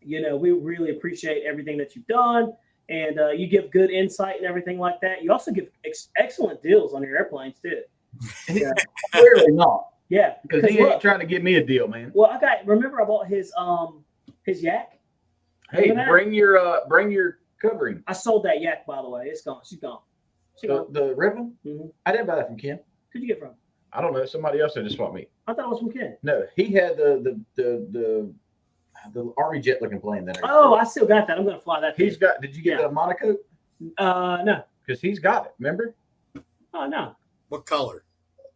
we really appreciate everything that you've done. And you give good insight and everything like that. You also give excellent deals on your airplanes, too. Yeah. Clearly not. Yeah. Because he ain't trying to give me a deal, man. Well, remember I bought his yak? Hey, Remember that? bring your covering. I sold that yak, by the way. It's gone. She's gone. The ribbon? Mhm. I didn't buy that from Ken. Who'd you get from? I don't know. Somebody else had to swap me. I thought it was from Ken. No, he had the Army jet looking plane there. Oh, I still got that. I'm going to fly that. He's got. Did you get Yeah. the Monaco? No. Because he's got it. Remember Oh, no. What color?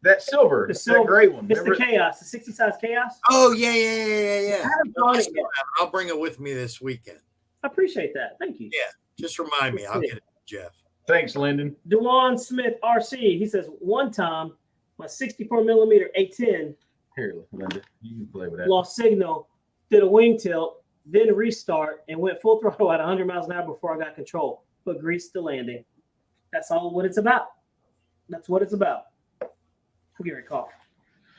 that silver, The silver. that gray one. It's Remember the Chaos, the 60 size Chaos. Oh, yeah. I haven't No, bought I it still yet. have it. I'll bring it with me this weekend. I appreciate that. Thank you. Yeah. Just remind me. I'll get it, Jeff. Thanks, Lyndon. Dewan Smith RC. He says, one time, my 64 millimeter A10 Here, Linda, you can play with that. lost signal, did a wing tilt, then a restart, and went full throttle at 100 miles an hour before I got control, but greased the landing. That's all what it's about. That's what it's about. We'll get a call.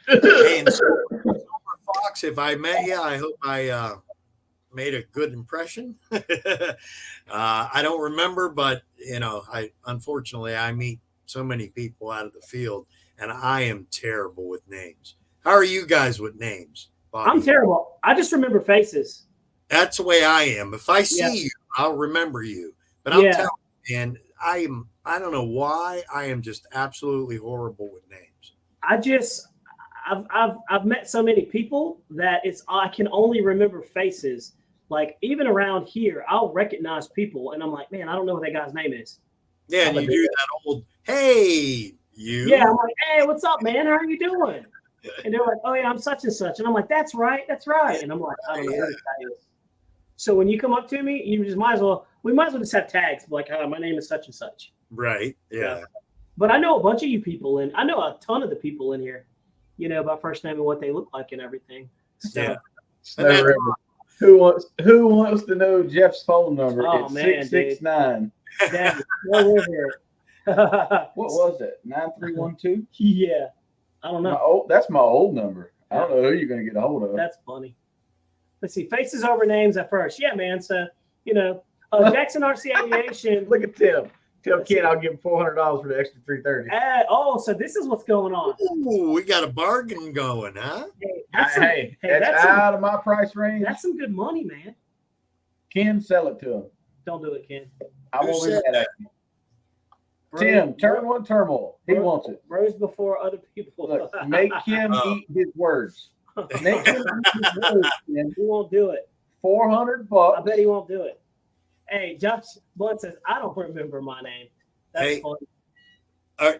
Hey, and Silver Fox, if I met you, I hope I made a good impression. I don't remember, but unfortunately I meet so many people out of the field, and I am terrible with names. How are you guys with names, Bobby? I'm terrible. I just remember faces. That's the way I am. If I see you, I'll remember you. But I'm telling you, man, I don't know why I am just absolutely horrible with names. I've met so many people that I can only remember faces. Like even around here, I'll recognize people, and I'm like, man, I don't know what that guy's name is. Yeah, and you do that old, hey, you. Yeah, I'm like, hey, what's up, man? How are you doing? And they're like, oh yeah, I'm such and such, and I'm like, that's right. And I'm like, I don't know who this guy is. So when you come up to me, we might as well just have tags like, hi, my name is such and such. Right. Yeah. But I know a bunch of you people, and I know a ton of the people in here, by first name and what they look like and everything. So, yeah. Who wants to know Jeff's phone number? Oh, it's man, 669. What was it? 9312? Yeah. I don't know. That's my old number. I don't know who you're going to get a hold of. That's funny. Let's see. Faces over names at first. Yeah, man. So, Jackson RC Aviation. Look at Tim. Tell Ken I'll give him $400 for the extra 330. So this is what's going on. Ooh, we got a bargain going, huh? Hey, that's out of my price range. That's some good money, man. Ken, sell it to him. Don't do it, Ken. I won't leave that at you. Tim, turn one turmoil. He wants it. Rose before other people. Look, make him eat his words. Make him eat his words, Ken. He won't do it. $400. I bet he won't do it. Hey, Josh Blunt says, I don't remember my name. That's funny.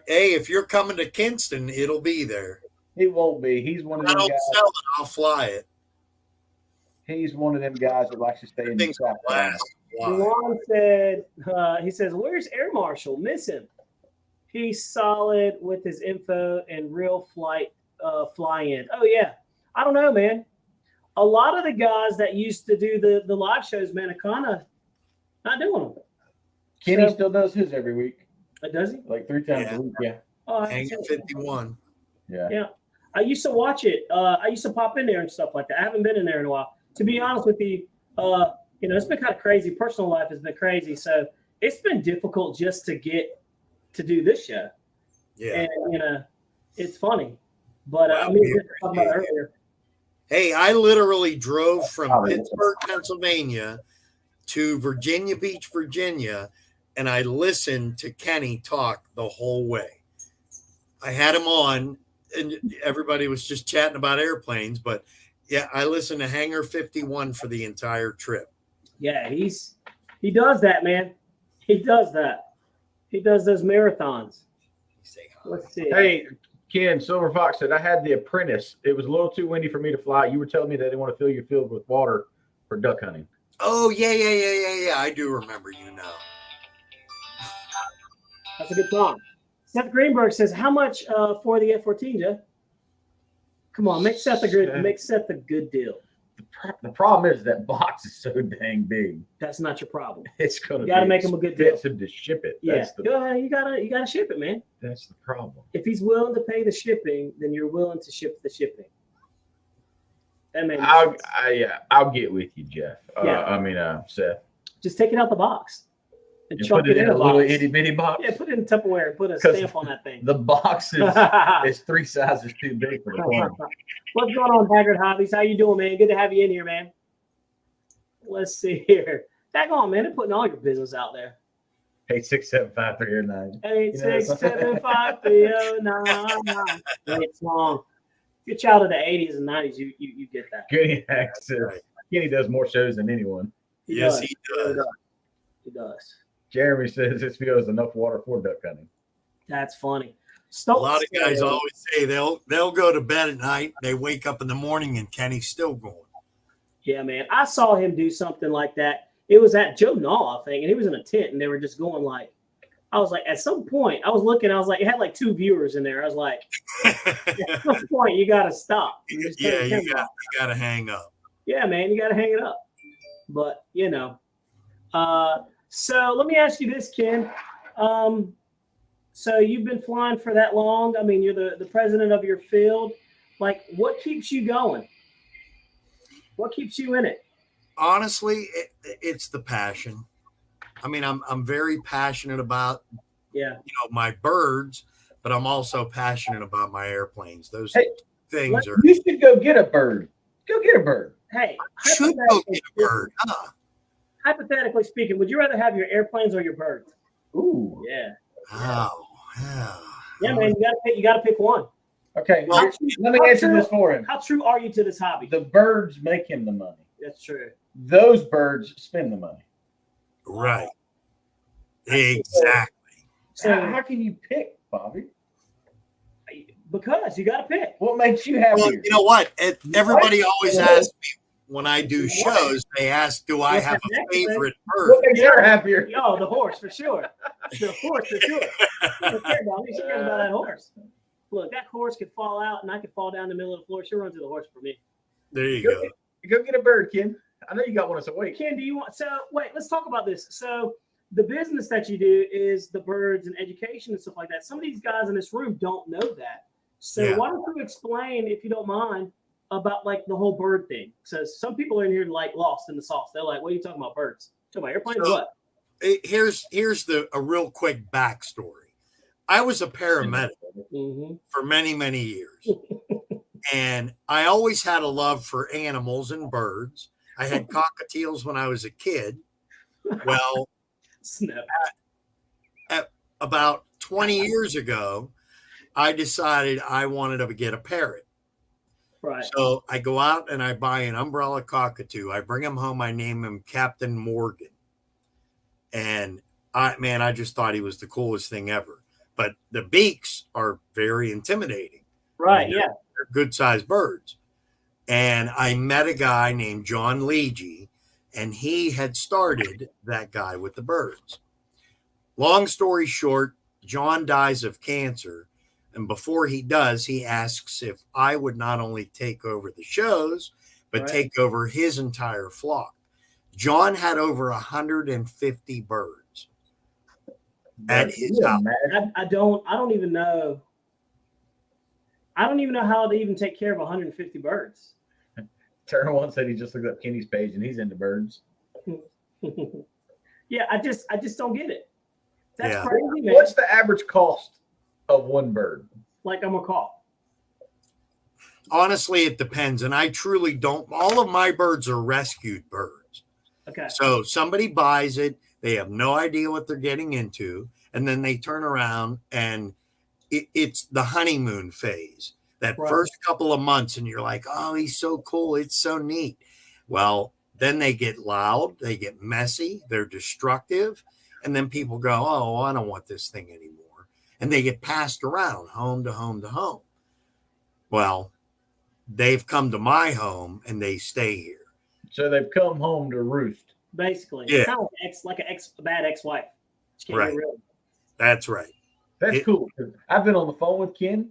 Hey, if you're coming to Kinston, it'll be there. He won't be. He's one of them guys. I don't sell it. I'll fly it. He's one of them guys that likes to stay in the South. Juan said, he says, where's Air Marshal? Miss him. He's solid with his info and real fly in. Oh, yeah. I don't know, man. A lot of the guys that used to do the live shows, man, are kind of not doing them. Kenny still does his every week. Does he? Like 3 times a week, yeah. Oh, Hanging 51. Yeah. I used to watch it. I used to pop in there and stuff like that. I haven't been in there in a while. To be honest with you, it's been kind of crazy. Personal life has been crazy. So it's been difficult just to get to do this show. Yeah. And, it's funny. But I mean, we talked about it earlier. Hey, I literally drove from Pittsburgh, Pennsylvania to Virginia Beach, Virginia, and I listened to Kenny talk the whole way. I had him on, and everybody was just chatting about airplanes, but yeah, I listened to Hangar 51 for the entire trip. Yeah, he does that, man. He does that. He does those marathons. Let's see. Hey, Ken, Silver Fox said, I had The Apprentice. It was a little too windy for me to fly. You were telling me they didn't want to fill your field with water for duck hunting. Oh, yeah. I do remember you now. That's a good song. Seth Greenberg says, how much for the F-14, Jeff? Come on, make Seth a good deal. The problem is that box is so dang big. That's not your problem. It's gonna. You got to make him a good deal. Expensive to ship it. Yeah, you gotta ship it, man. That's the problem. If he's willing to pay the shipping, then you're willing to ship the shipping. That makes sense. I'll get with you, Jeff. Seth. Just take it out the box and put it in a little itty bitty box. Yeah, put it in Tupperware and put a stamp on that thing. The box is 3 sizes too big for the plane. What's going on, Haggard Hobbies? How you doing, man? Good to have you in here, man. Let's see here. Tag on, man. They're putting all your business out there. 8675309. 8675309. It's long. You're a child of the 80s and 90s. You get that. Good access. Kenny does more shows than anyone. He does. He does. Jeremy says this field is enough water for duck hunting. That's funny. A lot of guys always say they'll go to bed at night. They wake up in the morning and Kenny's still going. Yeah, man. I saw him do something like that. It was at Joe Naw, I think, and he was in a tent, and they were just going like, I was like, at some point, I was looking, I was like, it had like 2 viewers in there. I was like, at some point, you got to stop. You got to hang up. Yeah, man, you got to hang it up. But, so let me ask you this, Ken. So you've been flying for that long. I mean, you're the president of your field. Like, what keeps you going? What keeps you in it? Honestly, it's the passion. I mean, I'm very passionate about my birds, but I'm also passionate about my airplanes. Those things are. You should go get a bird. Go get a bird. Hey, Should go get a bird, huh? Hypothetically speaking, would you rather have your airplanes or your birds? Ooh. Yeah. Oh, Yeah, man, you gotta pick one. Okay, Well, let me answer this for him. How true are you to this hobby? The birds make him the money. That's true. Those birds spend the money. right. Exactly. So How can you pick, Bobby? because you gotta pick. What makes you happier? Well, you know what? Everybody always asks me when I do shows, they ask, do I have a favorite bird? What makes her happier? Oh, the horse for sure. The horse for sure. Okay, Bobby, she cares about that horse. Look, that horse could fall out and I could fall down the middle of the floor. She'll run to the horse for me. There you go. Go get a bird, Ken. I know you got one that's awake. Ken, do you want wait, let's talk about this. So the business that you do is the birds and education and stuff like that. Some of these guys in this room don't know that. So why don't you explain, if you don't mind, about like the whole bird thing? So some people are in here like lost in the sauce. They're like, what are you talking about, birds? Talking about airplanes or what? Here's a real quick backstory. I was a paramedic for many, many years. And I always had a love for animals and birds. I had cockatiels when I was a kid. Well, at about 20 years ago, I decided I wanted to get a parrot. Right. So I go out and I buy an umbrella cockatoo. I bring him home. I name him Captain Morgan. And I just thought he was the coolest thing ever. But the beaks are very intimidating. Right. They're good sized birds. And I met a guy named John Leegee, and he had started that guy with the birds. Long story short, John dies of cancer. And before he does, he asks if I would not only take over the shows, but take over his entire flock. John had over 150 birds at his house. I don't even know. I don't even know how to even take care of 150 birds. Turner once said he just looked up Kenny's page and he's into birds. Yeah, I just don't get it. That's crazy, man. What's the average cost of one bird? Like I'm a call. Honestly, it depends. And I truly don't. All of my birds are rescued birds. Okay. So somebody buys it. They have no idea what they're getting into. And then they turn around and it's the honeymoon phase. That first couple of months. And you're like, oh, he's so cool. It's so neat. Well, then they get loud. They get messy. They're destructive. And then people go, oh, I don't want this thing anymore. And they get passed around home to home to home. Well, they've come to my home and they stay here. So they've come home to roost. Basically. Yeah. It's kind of like a bad ex-wife. Right. That's right. That's cool. I've been on the phone with Ken,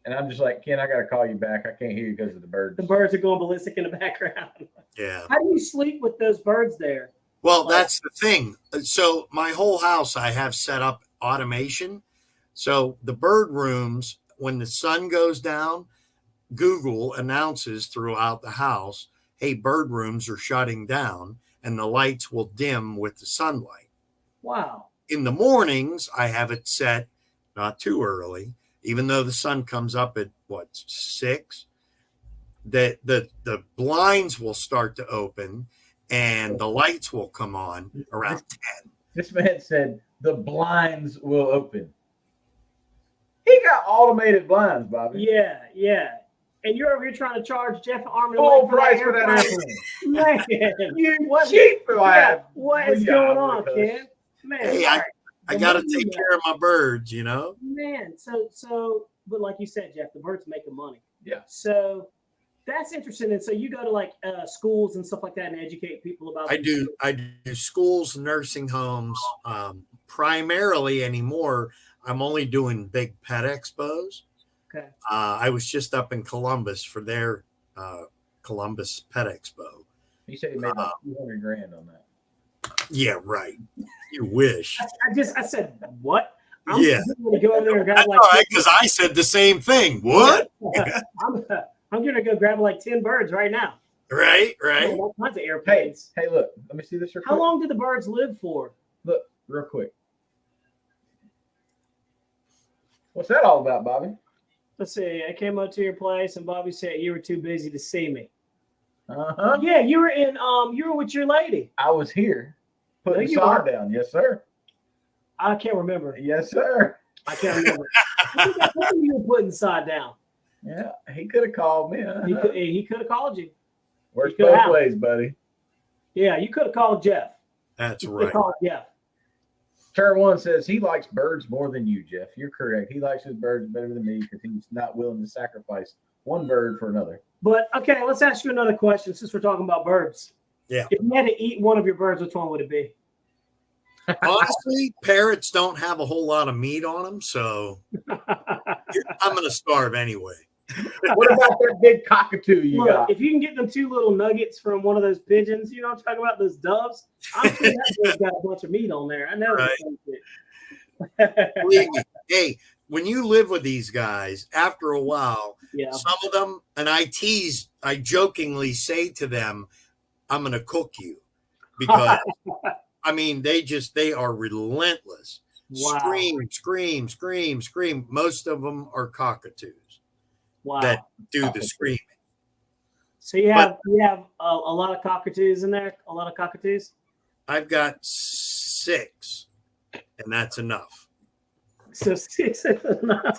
and I'm just like, Ken, I got to call you back. I can't hear you because of the birds. The birds are going ballistic in the background. Yeah. How do you sleep with those birds there? Well, that's the thing. So my whole house, I have set up automation. So the bird rooms, when the sun goes down, Google announces throughout the house, hey, bird rooms are shutting down, and the lights will dim with the sunlight. Wow. In the mornings, I have it set not too early, even though the sun comes up at 6, that the blinds will start to open and the lights will come on around 10. This man said the blinds will open. He got automated blinds, Bobby. Yeah. And you're over here trying to charge Jeff an arm and Full leg price for that airplane. Man, you cheap. what is going on, Ken? Man, hey, I got to take care of my birds, you know? Man, so, but like you said, Jeff, the birds make the money. Yeah. So that's interesting. And so you go to like schools and stuff like that and educate people about. I do schools, nursing homes, primarily anymore. I'm only doing big pet expos. Okay. I was just up in Columbus for their Columbus Pet Expo. You said he made like $200,000 on that. Yeah, right. You wish. I said, what? I'm Yeah. going to go over there and grab That's like all right, because I said the same thing. What? I'm going to go grab like 10 birds right now. Right. Oh, all kinds of Hey, airplanes. hey, look. Let me see this real quick. How long do the birds live for? Look, real quick. What's that all about, Bobby? Let's see. I came up to your place and Bobby said you were too busy to see me. Uh-huh. Yeah, you were with your lady. I was here putting No, the you sod weren't. down. Yes, sir. I can't remember. Yes, sir. I can't remember. I think I told you you were putting side down. Yeah, he could have called me. Uh-huh. He could have called you. Works he coulda both have. ways, buddy. Yeah, you could have called Jeff. That's You could have right. called Jeff. Turn One says he likes birds more than you, Jeff. You're correct. He likes his birds better than me because he's not willing to sacrifice one bird for another. But okay, let's ask you another question since we're talking about birds. Yeah. If you had to eat one of your birds, which one would it be? Honestly, parrots don't have a whole lot of meat on them, so I'm going to starve anyway. What about that big cockatoo you Look, got? if you can get them 2 little nuggets from one of those pigeons, you know what I'm talking about, those doves, I'm sure that bird's got a bunch of meat on there. I know. Right. Believe me, hey, when you live with these guys, after a while, Yeah. some of them, and I jokingly say to them, I'm going to cook you because, I mean, they are relentless. Wow. Scream. Most of them are cockatoos Wow. that do the screaming. So you have a lot of cockatoos in there? A lot of cockatoos? I've got 6, and that's enough. So 6 is enough.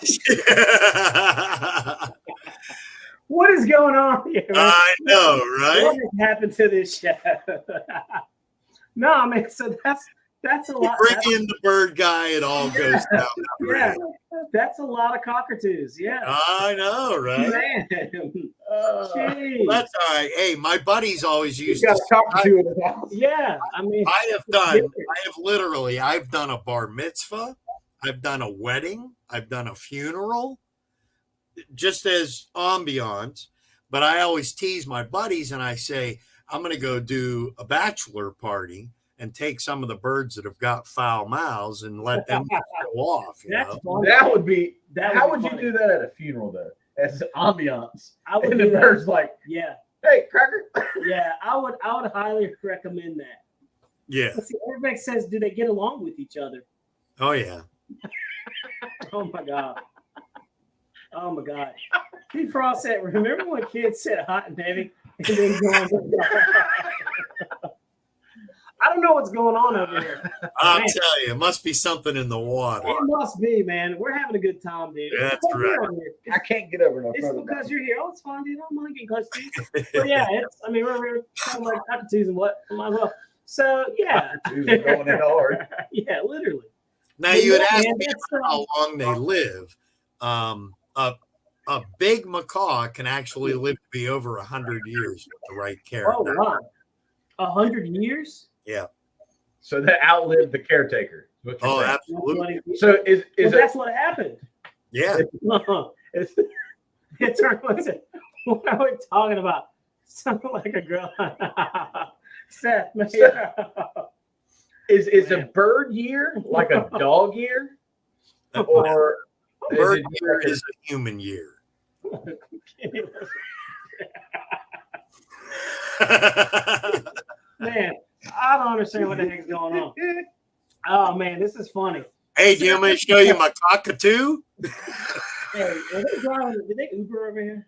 What is going on here? Man? I know, right? What has happened to this show? No, I mean, so that's a You lot. bring in the bird guy, it all goes down. Yeah, that's a lot of cockatoos. Yeah. I know, right? Man. Jeez. That's all right. Hey, my buddies always He's used got to. a cockatoo in his house. Yeah, I mean, I've done a bar mitzvah, I've done a wedding, I've done a funeral, just as ambiance. But I always tease my buddies and I say, I'm going to go do a bachelor party and take some of the birds that have got foul mouths and let them go off. You that's know? funny. That would be. How would funny. you do that at a funeral, though? As ambiance. I would And do the that. bird's like, Yeah, hey, cracker. yeah. I would highly recommend that. Yeah. Let's see, everybody says, do they get along with each other? Oh, yeah. Oh my god. Oh my god. Steve Frost said, remember when kids said hot and heavy and then going I don't know what's going on over here. I'll Man. tell you, it must be something in the water. It must be, man. We're having a good time, dude. That's It's right. over here. I can't get over no It's further. because you're here. Oh, it's fine, dude. I'm not getting close to you. But yeah, we're kind of like cockatoos and what? Might as well. So yeah. Cockatoos are going in hard. Yeah, literally. Now, you had Yeah, asked man, me that's, how long they live. A big macaw can actually live to be over 100 years with the right care. Oh wow. 100 years? Yeah. So they outlived the caretaker. is what you're Oh, saying. absolutely. So is Well, it? that's what happened. Yeah. Is, It turned what are we talking about? Something like a girl. Seth, man. is a Man. bird year like a dog year, or Bird is it year like a- is a human year. Man, I don't understand what the heck's going on. Oh man, this is funny. Hey, do you want me to show you my cockatoo? Hey, are they driving? Did they Uber over here?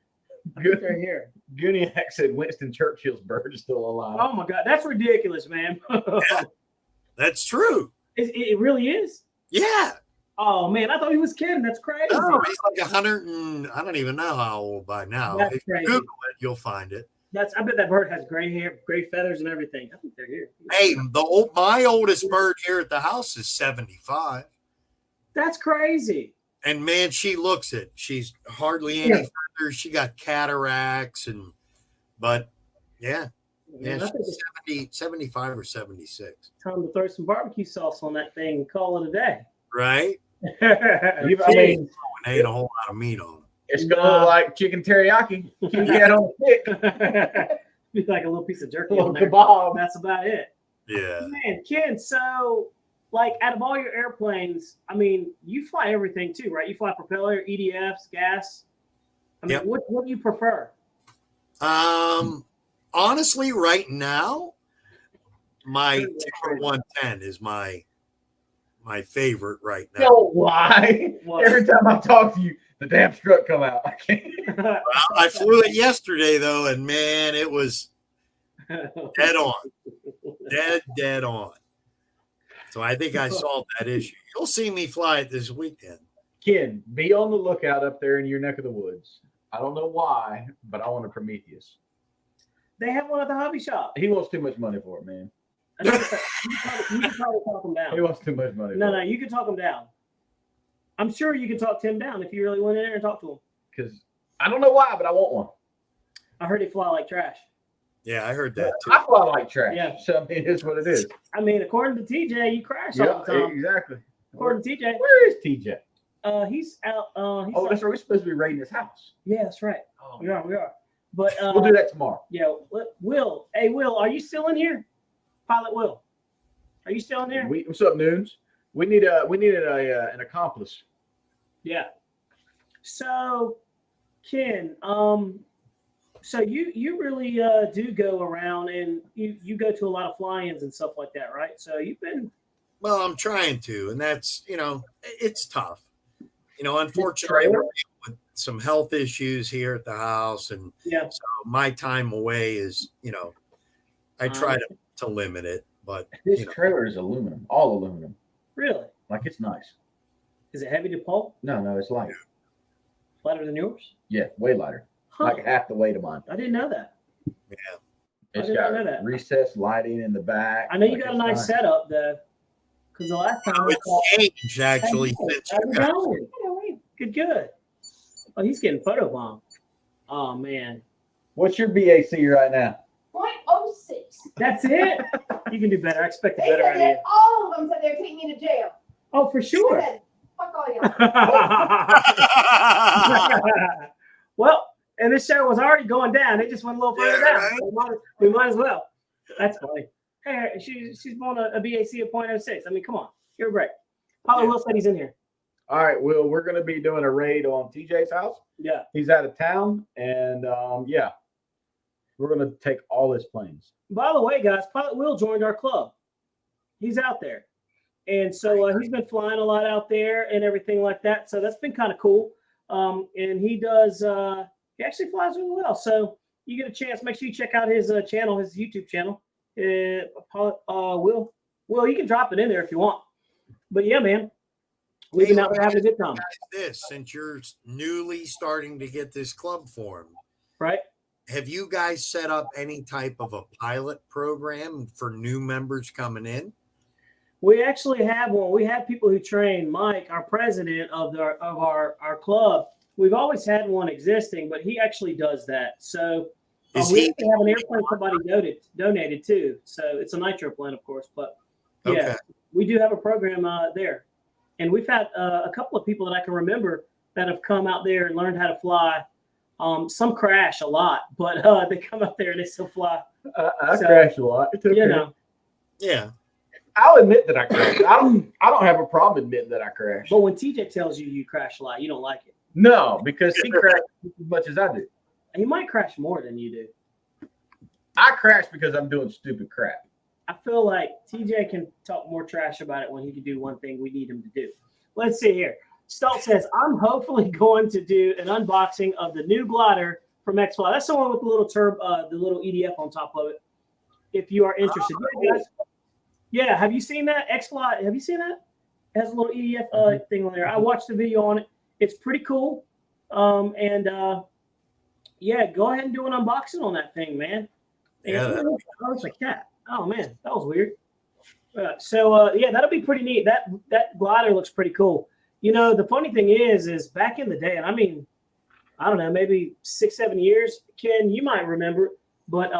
They're here. Guniac said Winston Churchill's bird is still alive. Oh my god, that's ridiculous, man. That's true. It really is. Yeah. Oh man, I thought he was kidding. That's crazy. Oh, he's like 100 and I don't even know how old by now. That's If you crazy. Google it, you'll find it. I bet that bird has gray hair, gray feathers, and everything. I think they're here. Hey, my oldest bird here at the house is 75. That's crazy. And man, she looks it. She's hardly any feathers. She got cataracts but yeah. Man, Yeah, I think she's it's 75 or 76. time to throw some barbecue sauce on that thing and call it a day. Right? I mean, And ain't a whole lot of meat on them. it's gonna look like chicken teriyaki. Keep that on the stick. Be like a little piece of jerky Little on there. kebab. That's about it. Yeah. Man, Ken, so like out of all your airplanes, I mean, you fly everything too, right? You fly propeller, EDFs, gas. I mean, Yep. what do you prefer? Honestly, right now, my Sure. Ticker 110 is my favorite right now. Don't lie. What? Every time I talk to you, the damn strut come out. I can't. I flew it yesterday though, and man, it was dead on, dead on. So I think I solved that issue. You'll see me fly it this weekend. Kid, be on the lookout up there in your neck of the woods. I don't know why, but I want a Prometheus. They have one at the hobby shop. He wants too much money for it, man. You can probably talk him down. He wants too much money. No, you can talk him down. I'm sure you can talk Tim down if you really went in there and talked to him. Because I don't know why, but I want one. I heard he fly like trash. Yeah, I heard that too. I fly like trash. Yeah. So I mean, it's what it is. I mean, according to TJ, you crash all Yeah, the time. exactly. According to TJ, Where is TJ? he's out. He's Oh, that's right. We're supposed to be raiding his house. yeah, that's right. Oh, We are. But we'll do that tomorrow. yeah, Will. Hey, Will, are you still in here? Pilot Will, are you still in there? What's up, Noons? We needed an accomplice. Yeah. So, Ken, so you really do go around and you go to a lot of fly-ins and stuff like that, right? So you've been. Well, I'm trying to, and that's it's tough. Unfortunately, we're dealing with some health issues here at the house, and Yeah. so my time away is I try to limit it, but This trailer is aluminum, all aluminum. Really? Like it's nice. Is it heavy to pull? No, it's light. Lighter than yours? Yeah, way lighter. Huh. Like half the weight of mine. I didn't know that. yeah. It's did got not know that. recessed lighting in the back. I know you Like, got a it's nice setup though. Because the last time I thought, It's changed actually since how's you it guys. going? Good. Oh, he's getting photobombed. Oh man. What's your BAC right now? 0.06. That's it? You can do better. I expected They better said out of you. that all of them said they'd take me to jail. Oh, for I sure. said, fuck all y'all. Well, and this show was already going down. It just went a little further Yeah, down. right. We might as well. That's funny. Hey, she's born a BAC of 0.06. I mean, come on. You're great. Paulo Yeah. Will said he's in here. All right, Will, we're going to be doing a raid on TJ's house. Yeah. He's out of town, and yeah, we're going to take all his planes. By the way, guys, Pilot Will joined our club. He's out there. And so he's been flying a lot out there and everything like that. So that's been kind of cool. And he does, he actually flies really well. So you get a chance, make sure you check out his channel, his YouTube channel. Will, you can drop it in there if you want. But yeah, man, we've been out there having a good time. This, since you're newly starting to get this club formed, Right? have you guys set up any type of a pilot program for new members coming in? We actually have one. We have people who train. Mike, our president of our club, we've always had one existing, but he actually does that. So Is we he- actually have an airplane somebody donated to. So it's a nitro plane, of course. But yeah, Okay. we do have a program there. And we've had a couple of people that I can remember that have come out there and learned how to fly. Some crash a lot, but they come out there and they still fly. I So, crashed a lot. It's okay. You know, Yeah. I'll admit that I crashed. I don't have a problem admitting that I crashed. but when TJ tells you crash a lot, you don't like it. No, because he crashed as much as I do. He might crash more than you do. I crash because I'm doing stupid crap. I feel like TJ can talk more trash about it when he can do one thing we need him to do. Let's see here. Stoltz says, I'm hopefully going to do an unboxing of the new glider from X-Fly. That's the one with the little the little EDF on top of it. If you are interested. Yeah, guys. Yeah, have you seen that? X-Fly, have you seen that? It has a little EDF thing on there. I watched the video on it. It's pretty cool. Yeah, go ahead and do an unboxing on that thing, man. Yeah, And it's a cat. Oh man, that was weird. Yeah, that'll be pretty neat. That glider looks pretty cool. You know, the funny thing is back in the day, and I mean, I don't know, maybe 6-7 years, Ken, you might remember, but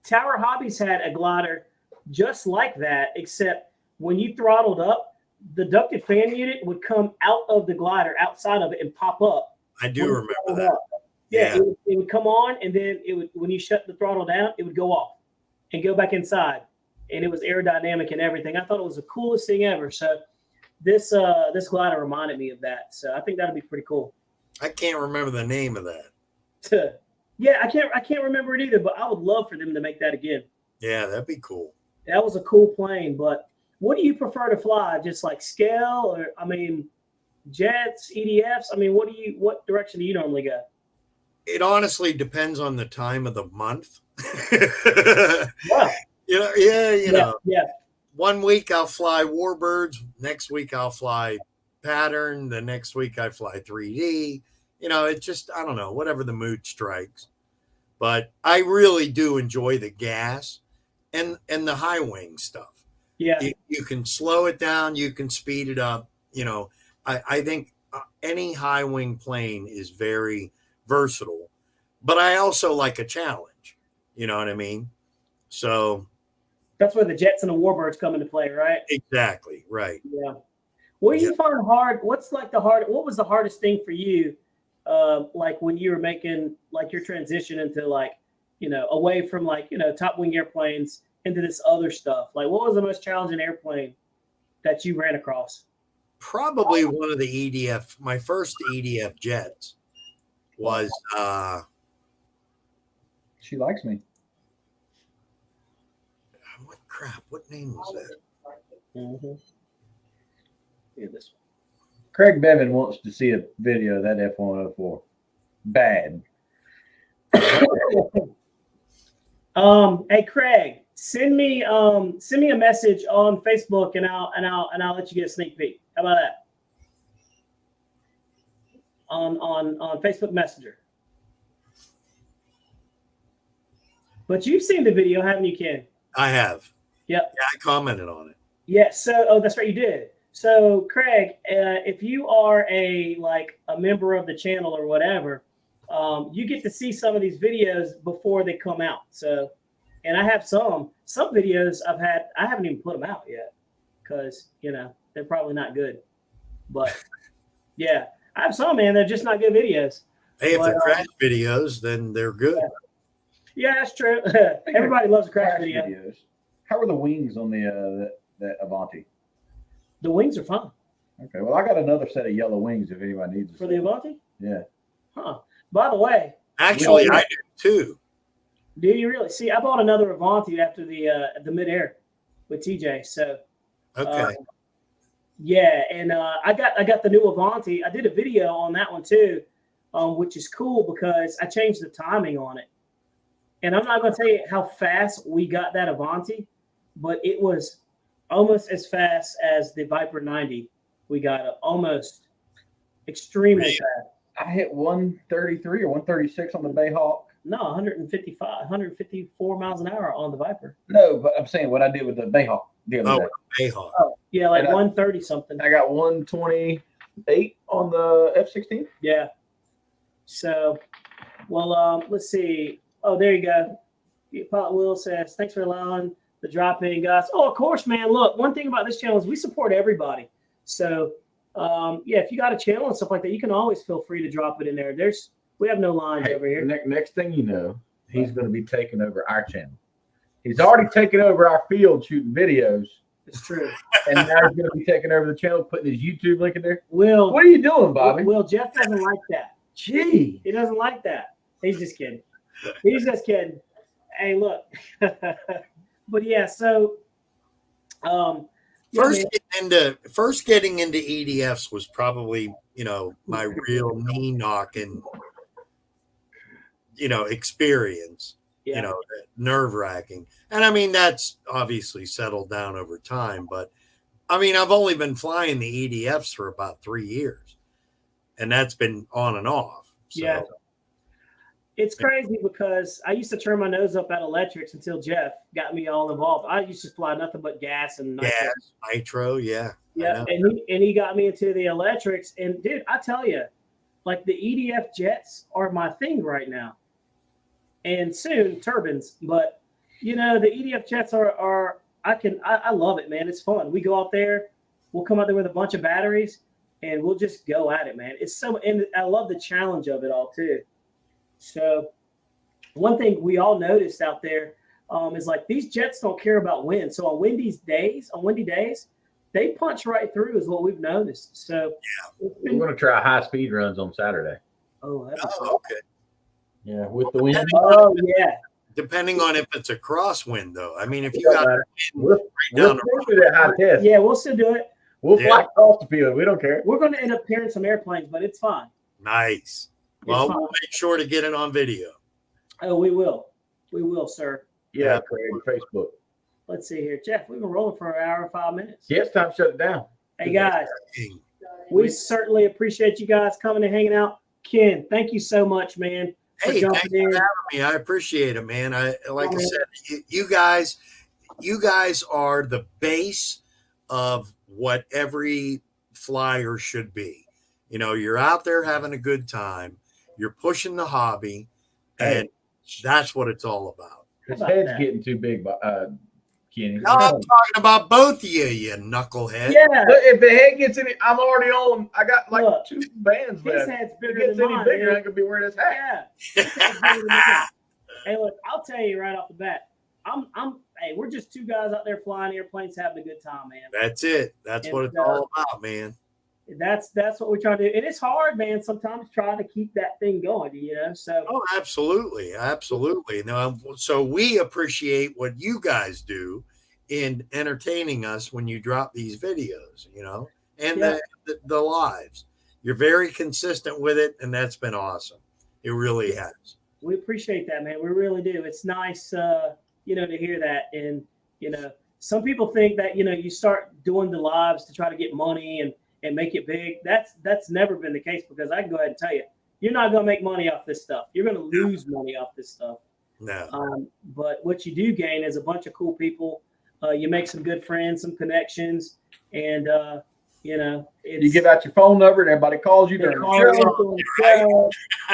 Tower Hobbies had a glider just like that, except when you throttled up, the ducted fan unit would come out of the glider, outside of it, and pop up. I do when you remember throttled that. up. Yeah, it would come on, and then it would, when you shut the throttle down, it would go off and go back inside. and it was aerodynamic and everything. I thought it was the coolest thing ever. So this glider reminded me of that. So I think that'd be pretty cool. I can't remember the name of that. Yeah, I can't remember it either, but I would love for them to make that again. Yeah, that'd be cool. That was a cool plane. But what do you prefer to fly? Just like scale, or I mean, jets, EDFs? I mean, what direction do you normally go? It honestly depends on the time of the month. Wow. You know. Yeah. 1 week I'll fly Warbirds. Next week I'll fly Pattern. The next week I fly 3D. You know, it's just, I don't know, whatever the mood strikes. But I really do enjoy the gas and the high wing stuff. Yeah. You can slow it down. You can speed it up. You know, I think any high wing plane is very versatile. But I also like a challenge. You know what I mean? So that's where the jets and the Warbirds come into play, right? Exactly. Right. Yeah. What do you find hard? What was the hardest thing for you? Like when you were making like your transition into like, you know, away from like, you know, top wing airplanes into this other stuff. Like what was the most challenging airplane that you ran across? Probably one of the EDF, my first EDF jets was She likes me. what crap? What name was that? Mm-hmm. Yeah, this one. Craig Bevan wants to see a video of that F-104. Bad. Hey Craig, send me a message on Facebook and I'll let you get a sneak peek. How about that? On Facebook Messenger. But you've seen the video, haven't you, Ken? I have. Yep. Yeah, I commented on it. Yeah. So, that's right, you did. So, Craig, if you are a member of the channel or whatever, you get to see some of these videos before they come out. So, and I have some videos I haven't even put them out yet because you know they're probably not good. But yeah, I have some, man. They're just not good videos. Hey, if they're crash videos, then they're good. Yeah, that's true. Everybody loves a crash video. Videos. How are the wings on the that Avanti? The wings are fun. Okay, well, I got another set of yellow wings if anybody needs it. For the Avanti? Yeah. Huh. By the way. Actually, I do too. Do you really? See, I bought another Avanti after the midair with TJ. So. Okay. Yeah, and I got the new Avanti. I did a video on that one too, which is cool because I changed the timing on it. And I'm not going to tell you how fast we got that Avanti, but it was almost as fast as the Viper 90. We got it almost extremely fast. I hit 133 or 136 on the Bayhawk. No, 154 miles an hour on the Viper. No, but I'm saying what I did with the Bayhawk the other day. Bayhawk. Oh, yeah, like 130 something. I got 128 on the F-16. Yeah. So, well, let's see. Oh, there you go. Pilot Will says, thanks for allowing the drop in, guys. Oh, of course, man. Look, one thing about this channel is we support everybody. So, yeah, if you got a channel and stuff like that, you can always feel free to drop it in there. We have no lines over here. Next thing you know, he's going to be taking over our channel. He's already taken over our field shooting videos. It's true. And now he's going to be taking over the channel, putting his YouTube link in there. Will, what are you doing, Bobby? Will, Jeff doesn't like that. Gee. He doesn't like that. He's just kidding. He's just kidding. Hey, look. But yeah, so first getting into EDFs was probably, you know, my real knee knocking, you know, experience. Yeah. You know, nerve wracking. And I mean, that's obviously settled down over time, but I mean, I've only been flying the EDFs for about 3 years, and that's been on and off. So. Yeah. It's crazy because I used to turn my nose up at electrics until Jeff got me all involved. I used to fly nothing but gas and nitro. Gas, nitro, yeah. Yeah, and he got me into the electrics. And dude, I tell you, like the EDF jets are my thing right now. And soon turbines, but you know, the EDF jets are I love it, man. It's fun. We go out there, we'll come out there with a bunch of batteries and we'll just go at it, man. And I love the challenge of it all too. So one thing we all noticed out there, is like these jets don't care about wind. So on windy days, they punch right through is what we've noticed. So We're going to try high speed runs on Saturday. that'd be Oh, cool. okay. Yeah, with the wind. Oh yeah. Depending on if it's a crosswind, though. I mean, if you It got doesn't wind We'll right down still do that high test. Yeah, we'll still do it. We'll Yeah. fly across the field. We don't care. We're going to end up hearing some airplanes, but it's fine. nice. Well, fine. we'll make sure to get it on video. Oh, we will. We will, sir. Yeah, Craig, Facebook. Let's see here. Jeff, we've been rolling for an hour and 5 minutes. Yeah, it's time to shut it down. Hey, guys, we certainly appreciate you guys coming and hanging out. Ken, thank you so much, man. for Hey, jumping thanks for in. having me. I appreciate it, man. Like I said, you guys are the base of what every flyer should be. You know, you're out there having a good time. You're pushing the hobby, and that's what it's all about. His How about head's that? getting too big, Kenny. No, I'm talking about both of you knucklehead. Yeah, Look, if the head gets any, I'm already on. I got like Look, 2 bands his left. head's If it bigger gets than any mine. bigger, man. I could be wearing this hat. Yeah. His head's bigger than mine. Hey, look, I'll tell you right off the bat. Hey, we're just 2 guys out there flying airplanes, having a good time, man. That's it. That's what it's all about, man. That's what we try to do. And it's hard, man, sometimes trying to keep that thing going, you know? So, Oh, absolutely. Absolutely. No, so we appreciate what you guys do in entertaining us when you drop these videos, you know, and Yeah. the lives. You're very consistent with it, and that's been awesome. It really has. we appreciate that, man. We really do. It's nice, to hear that. And, some people think that, you start doing the lives to try to get money and make it big. That's never been the case, because I can go ahead and tell you, you're not going to make money off this stuff. You're going to lose money off this stuff. No. But what you do gain is a bunch of cool people. You make some good friends, some connections, and You give out your phone number and everybody calls you they during call the you show. on the show.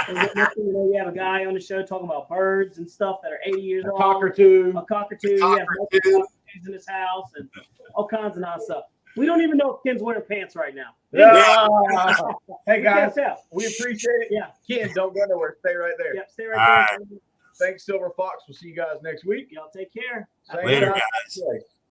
And then next thing you know, you have a guy on the show talking about birds and stuff that are 80 years A old. cockatoo. A cockatoo. You have multiple cockatoos in his house and all kinds of nice stuff. We don't even know if Ken's wearing pants right now. Yeah. Hey We can't guys, tell. we appreciate it. Yeah. Ken, don't go nowhere. Stay right there. Yep. Stay right there. Thanks, Silver Fox. We'll see you guys next week. Y'all take care. Same Later, time, guys. same place.